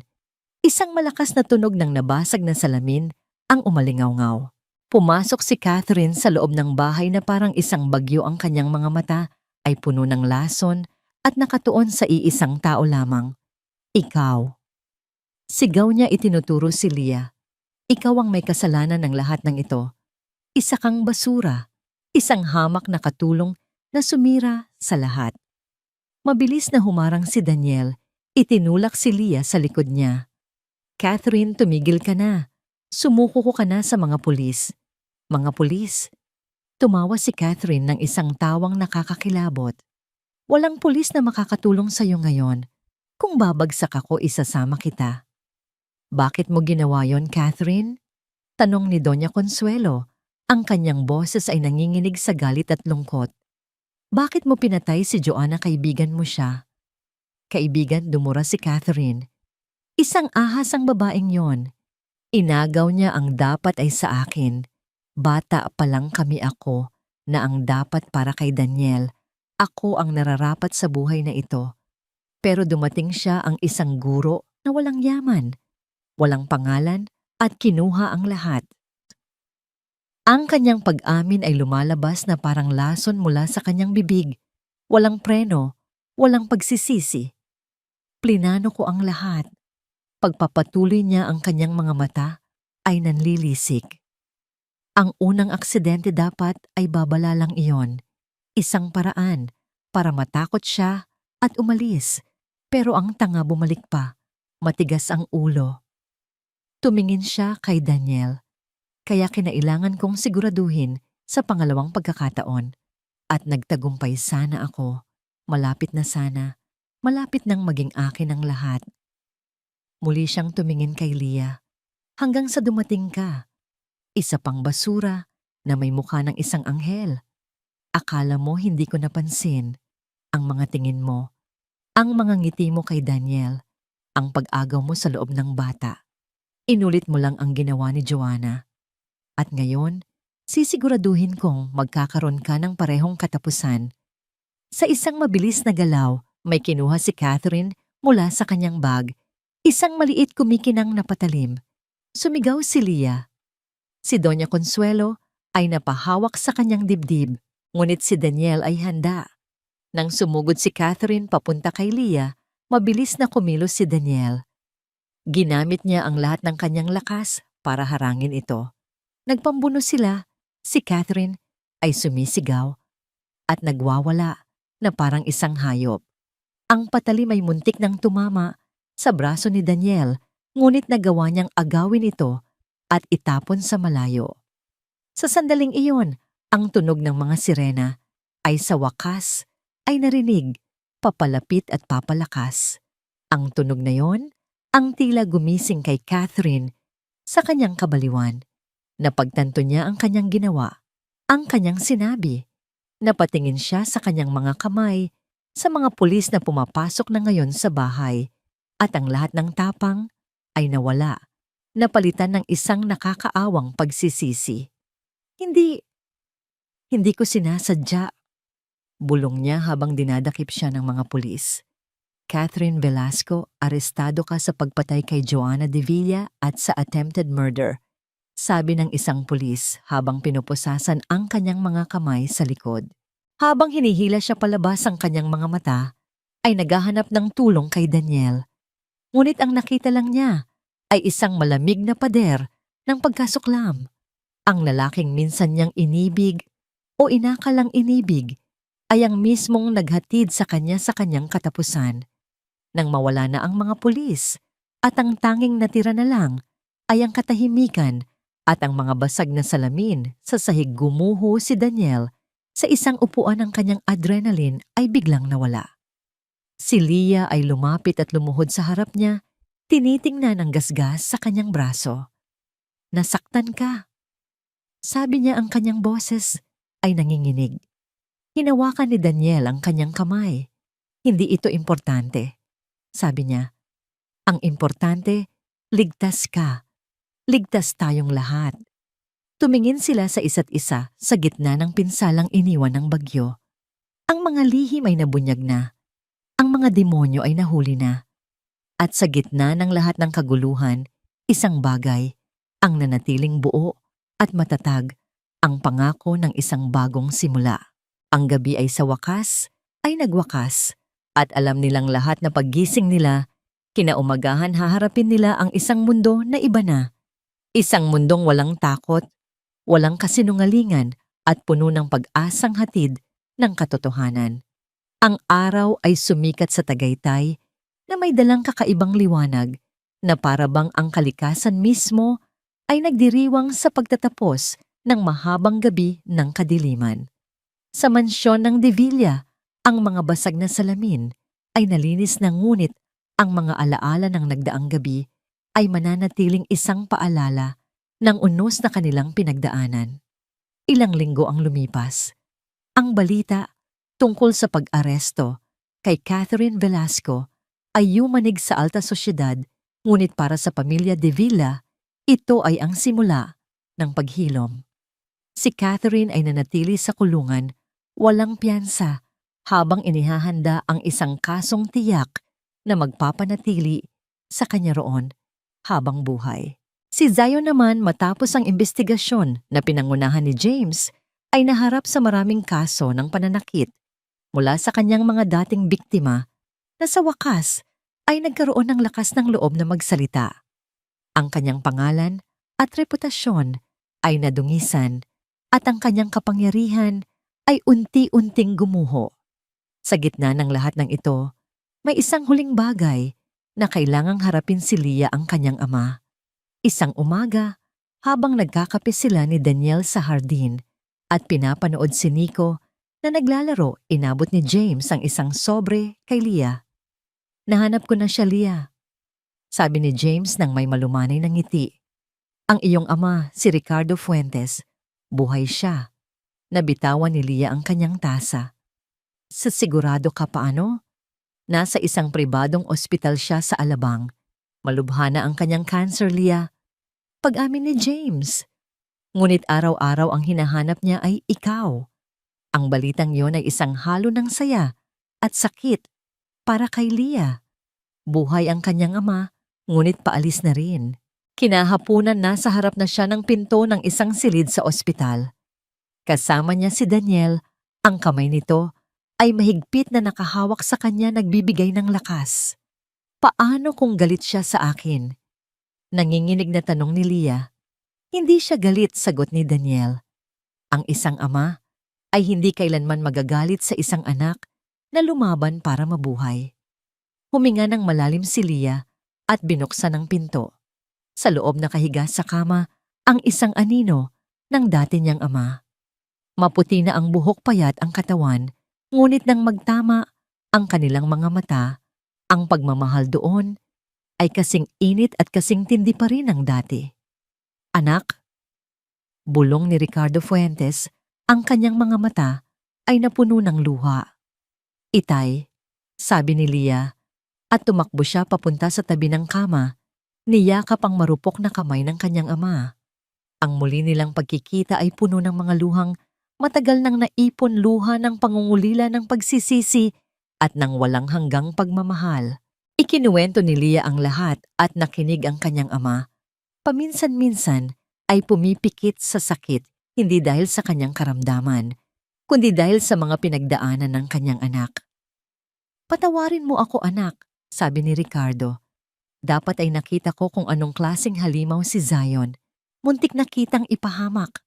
Isang malakas na tunog ng nabasag na salamin ang umalingaw-ngaw. Pumasok si Catherine sa loob ng bahay na parang isang bagyo. Ang kanyang mga mata ay puno ng lason at nakatuon sa iisang tao lamang. Ikaw. Sigaw niya, itinuturo si Leah. Ikaw ang may kasalanan ng lahat ng ito. Isa kang basura, isang hamak na katulong na sumira sa lahat. Mabilis na humarang si Daniel, itinulak si Leah sa likod niya. Catherine, tumigil ka na. Sumuko ka na sa mga pulis. Mga pulis? Tumawa si Catherine ng isang tawang nakakakilabot. Walang pulis na makakatulong sa'yo ngayon. Kung babagsak ako, isasama kita. Bakit mo ginawa yon, Catherine? Tanong ni Doña Consuelo. Ang kanyang boses ay nanginginig sa galit at lungkot. Bakit mo pinatay si Joanna, kaibigan mo siya? Kaibigan, dumura si Catherine. Isang ahas ang babaeng yon. Inagaw niya ang dapat ay sa akin. Bata pa lang kami ako na ang dapat para kay Daniel. Ako ang nararapat sa buhay na ito. Pero dumating siya, ang isang guro na walang yaman, walang pangalan at kinuha ang lahat. Ang kanyang pag-amin ay lumalabas na parang lason mula sa kanyang bibig. Walang preno, walang pagsisisi. Plinano ko ang lahat. Pagpapatuloy niya, ang kanyang mga mata ay nanlilisik. Ang unang aksidente dapat ay babala lang iyon. Isang paraan para matakot siya at umalis. Pero ang tanga bumalik pa. Matigas ang ulo. Tumingin siya kay Daniel. Kaya kinailangan kong siguraduhin sa pangalawang pagkakataon. At nagtagumpay sana ako. Malapit na sana. Malapit nang maging akin ang lahat. Muli siyang tumingin kay Leah. Hanggang sa dumating ka. Isa pang basura na may mukha ng isang anghel. Akala mo hindi ko napansin. Ang mga tingin mo. Ang mga ngiti mo kay Daniel. Ang pag-agaw mo sa loob ng bata. Inulit mo lang ang ginawa ni Joanna. At ngayon, sisiguraduhin kong magkakaroon ka ng parehong katapusan. Sa isang mabilis na galaw, may kinuha si Catherine mula sa kanyang bag. Isang maliit kumikinang na patalim. Sumigaw si Leah. Si Doña Consuelo ay napahawak sa kanyang dibdib, ngunit si Daniel ay handa. Nang sumugod si Catherine papunta kay Leah, mabilis na kumilos si Daniel. Ginamit niya ang lahat ng kanyang lakas para harangin ito. Nagpambuno sila, si Catherine ay sumisigaw at nagwawala na parang isang hayop. Ang patalim ay muntik nang tumama sa braso ni Daniel, ngunit nagawa niyang agawin ito at itapon sa malayo. Sa sandaling iyon, ang tunog ng mga sirena ay sa wakas ay narinig, papalapit at papalakas. Ang tunog na yon, ang tila gumising kay Catherine sa kanyang kabaliwan. Napagtanto niya ang kanyang ginawa, ang kanyang sinabi. Napatingin siya sa kanyang mga kamay, sa mga pulis na pumapasok na ngayon sa bahay, at ang lahat ng tapang ay nawala, napalitan ng isang nakakaawang pagsisisi. Hindi ko sinasadya. Bulong niya habang dinadakip siya ng mga pulis. Catherine Velasco, arestado ka sa pagpatay kay Joanna de Villa at sa attempted murder, sabi ng isang pulis habang pinupusasan ang kanyang mga kamay sa likod. Habang hinihila siya palabas ang kanyang mga mata, ay naghahanap ng tulong kay Daniel. Ngunit ang nakita lang niya ay isang malamig na pader ng pagkasuklam. Ang lalaking minsan niyang inibig o inakalang inibig ay ang mismong naghatid sa kanyang katapusan. Nang mawala na ang mga pulis at ang tanging natira na lang ay ang katahimikan at ang mga basag na salamin, sa sahig gumuho si Daniel. Sa isang upuan ng kanyang adrenaline ay biglang nawala. Si Leah ay lumapit at lumuhod sa harap niya, tinitingnan ang gasgas sa kanyang braso. Nasaktan ka. Sabi niya, ang kanyang boses ay nanginginig. Hinawakan ni Daniel ang kanyang kamay. Hindi ito importante. Sabi niya, ang importante, ligtas ka. Ligtas tayong lahat. Tumingin sila sa isa't isa sa gitna ng pinsalang iniwan ng bagyo. Ang mga lihim ay nabunyag na. Ang mga demonyo ay nahuli na. At sa gitna ng lahat ng kaguluhan, isang bagay, ang nanatiling buo at matatag, ang pangako ng isang bagong simula. Ang gabi ay sa wakas, ay nagwakas, at alam nilang lahat na paggising nila, kinaumagahan haharapin nila ang isang mundo na iba na. Isang mundong walang takot, walang kasinungalingan at puno ng pag-asang hatid ng katotohanan. Ang araw ay sumikat sa Tagaytay na may dalang kakaibang liwanag na parabang ang kalikasan mismo ay nagdiriwang sa pagtatapos ng mahabang gabi ng kadiliman. Sa mansyon ng De Villa, ang mga basag na salamin ay nalinis na, ngunit ang mga alaala ng nagdaang gabi ay mananatiling isang paalala ng unos na kanilang pinagdaanan. Ilang linggo ang lumipas. Ang balita tungkol sa pag-aresto kay Catherine Velasco ay yumanig sa alta sosyedad, ngunit para sa pamilya De Villa, ito ay ang simula ng paghilom. Si Catherine ay nanatili sa kulungan, walang piyansa, habang inihahanda ang isang kasong tiyak na magpapanatili sa kanya roon habang buhay. Si Zion naman, matapos ang investigasyon na pinangunahan ni James, ay naharap sa maraming kaso ng pananakit mula sa kanyang mga dating biktima na sa wakas ay nagkaroon ng lakas ng loob na magsalita. Ang kanyang pangalan at reputasyon ay nadungisan at ang kanyang kapangyarihan ay unti-unting gumuho. Sa gitna ng lahat ng ito, may isang huling bagay na kailangang harapin si Leah, ang kanyang ama. Isang umaga, habang nagkakape sila ni Daniel sa hardin at pinapanood si Nico na naglalaro, inabot ni James ang isang sobre kay Leah. "Nahanap ko na siya, Leah," sabi ni James nang may malumanay na ngiti. "Ang iyong ama, si Ricardo Fuentes, buhay siya." Nabitawan ni Leah ang kanyang tasa. "Sa sigurado ka paano?" "Nasa isang pribadong ospital siya sa Alabang. Malubha na ang kanyang cancer, Leah," pag-amin ni James. "Ngunit araw-araw ang hinahanap niya ay ikaw." Ang balitang yon ay isang halo ng saya at sakit para kay Leah. Buhay ang kanyang ama, ngunit paalis na rin. Kinahapunan, nasa harap na siya ng pinto ng isang silid sa ospital. Kasama niya si Daniel, ang kamay nito ay mahigpit na nakahawak sa kanya, nagbibigay ng lakas. "Paano kung galit siya sa akin?" Nanginginig na tanong ni Leah. "Hindi siya galit," sagot ni Daniel. "Ang isang ama ay hindi kailanman magagalit sa isang anak na lumaban para mabuhay." Huminga ng malalim si Leah at binuksan ang pinto. Sa loob, nakahiga sa kama ang isang anino ng dati niyang ama. Maputi na ang buhok, payat ang katawan, ngunit nang magtama ang kanilang mga mata, ang pagmamahal doon ay kasing init at kasing tindi pa rin ng dati. "Anak," bulong ni Ricardo Fuentes, ang kanyang mga mata ay napuno ng luha. "Itay," sabi ni Leah, at tumakbo siya papunta sa tabi ng kama, niyakap ang marupok na kamay ng kanyang ama. Ang muli nilang pagkikita ay puno ng mga luhang matagal nang naipon, luha ng pangungulila, ng pagsisisi at ng walang hanggang pagmamahal. Ikinuwento ni Leah ang lahat at nakinig ang kanyang ama. Paminsan-minsan ay pumipikit sa sakit, hindi dahil sa kanyang karamdaman, kundi dahil sa mga pinagdaanan ng kanyang anak. "Patawarin mo ako, anak," sabi ni Ricardo. "Dapat ay nakita ko kung anong klaseng halimaw si Zion. Muntik na kitang ipahamak."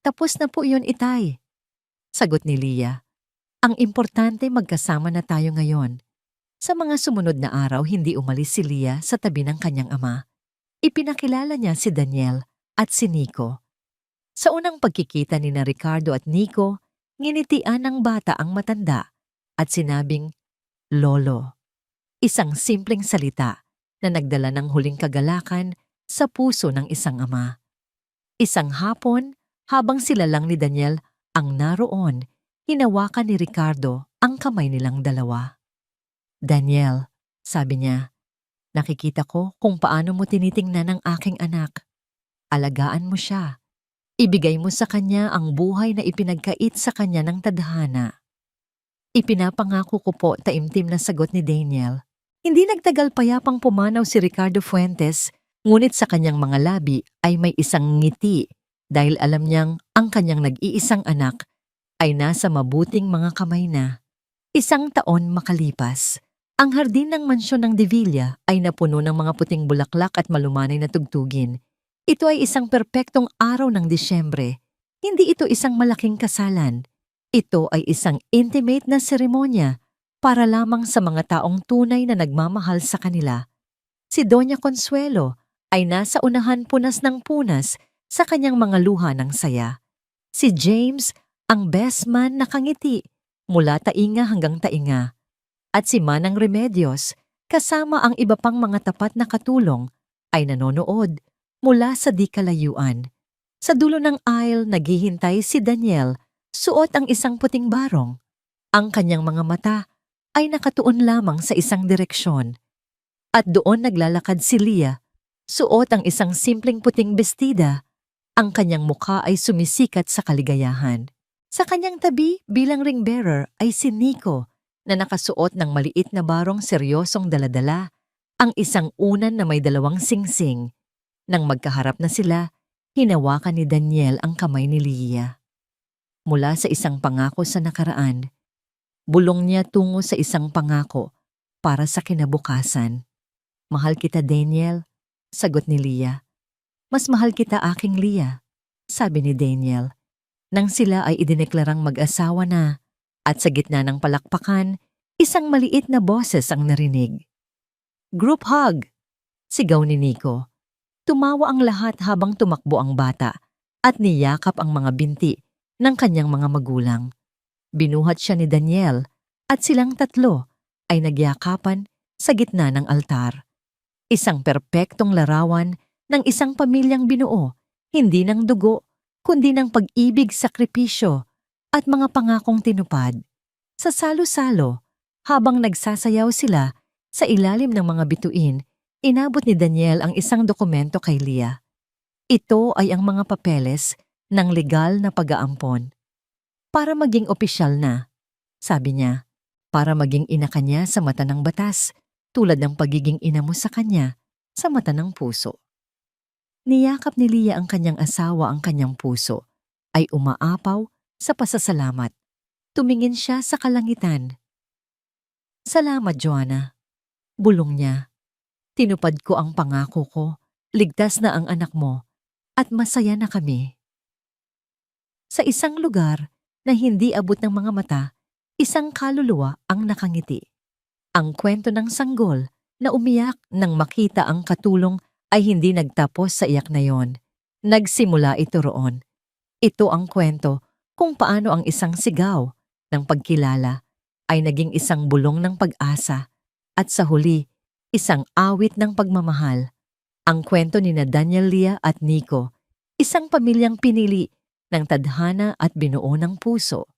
"Tapos na po yun, itay," sagot ni Leah. "Ang importante, magkasama na tayo ngayon." Sa mga sumunod na araw, hindi umalis si Leah sa tabi ng kanyang ama. Ipinakilala niya si Daniel at si Nico. Sa unang pagkikita ni na Ricardo at Nico, nginitian ng bata ang matanda at sinabing, "Lolo." Isang simpleng salita na nagdala ng huling kagalakan sa puso ng isang ama. Isang hapon, habang sila lang ni Daniel ang naroon, hinawakan ni Ricardo ang kamay nilang dalawa. "Daniel," sabi niya, "nakikita ko kung paano mo tinitingnan ang aking anak. Alagaan mo siya. Ibigay mo sa kanya ang buhay na ipinagkait sa kanya ng tadhana." "Ipinapangako ko po," taimtim na sagot ni Daniel. Hindi nagtagal, payapang pumanaw si Ricardo Fuentes, ngunit sa kanyang mga labi ay may isang ngiti dahil alam niyang ang kanyang nag-iisang anak ay nasa mabuting mga kamay na. 1 taon makalipas, ang hardin ng mansyon ng De Villa ay napuno ng mga puting bulaklak at malumanay na tugtugin. Ito ay isang perpektong araw ng Disyembre. Hindi ito isang malaking kasalan. Ito ay isang intimate na seremonya para lamang sa mga taong tunay na nagmamahal sa kanila. Si Doña Consuelo ay nasa unahan, punas ng punas sa kanyang mga luha ng saya. Si James, ang best man na kangiti mula tainga hanggang tainga. At si Manang Remedios, kasama ang iba pang mga tapat na katulong, ay nanonood mula sa di kalayuan. Sa dulo ng aisle naghihintay si Daniel, suot ang isang puting barong. Ang kanyang mga mata ay nakatuon lamang sa isang direksyon. At doon naglalakad si Leah, suot ang isang simpleng puting bestida. Ang kanyang mukha ay sumisikat sa kaligayahan. Sa kanyang tabi bilang ring bearer ay si Nico na nakasuot ng maliit na barong seryosong daladala, ang isang unan na may dalawang singsing. Nang magkaharap na sila, hinawakan ni Daniel ang kamay ni Leah. Mula sa isang pangako sa nakaraan, bulong niya tungo sa isang pangako para sa kinabukasan. Mahal kita, Daniel, sagot ni Leah. Mas mahal kita, aking Leah, sabi ni Daniel. Nang sila ay idineklarang mag-asawa na, at sa gitna ng palakpakan, isang maliit na boses ang narinig. Group hug! Sigaw ni Nico. Tumawa ang lahat habang tumakbo ang bata at niyakap ang mga binti ng kanyang mga magulang. Binuhat siya ni Daniel at silang tatlo ay nagyakapan sa gitna ng altar. Isang perpektong larawan ng isang pamilyang binuo, hindi ng dugo, kundi ng pag-ibig, sakripisyo at mga pangakong tinupad. Sa salo-salo, habang nagsasayaw sila sa ilalim ng mga bituin, inabot ni Daniel ang isang dokumento kay Leah. Ito ay ang mga papeles ng legal na pag-aampon. Para maging opisyal na, sabi niya, para maging ina kanya sa mata ng batas, tulad ng pagiging ina mo sa kanya sa mata ng puso. Niyakap ni Leah ang kanyang asawa, ang kanyang puso ay umaapaw sa pasasalamat. Tumingin siya sa kalangitan. Salamat, Joanna. Bulong niya. Tinupad ko ang pangako ko, ligtas na ang anak mo, at masaya na kami. Sa isang lugar na hindi abot ng mga mata, isang kaluluwa ang nakangiti. Ang kwento ng sanggol na umiyak nang makita ang katulong ay hindi nagtapos sa iyak na yon. Nagsimula ito roon. Ito ang kwento kung paano ang isang sigaw ng pagkilala ay naging isang bulong ng pag-asa at sa huli, isang awit ng pagmamahal. Ang kwento ni na Daniel, Leah at Nico, isang pamilyang pinili ng tadhana at binuo ng puso.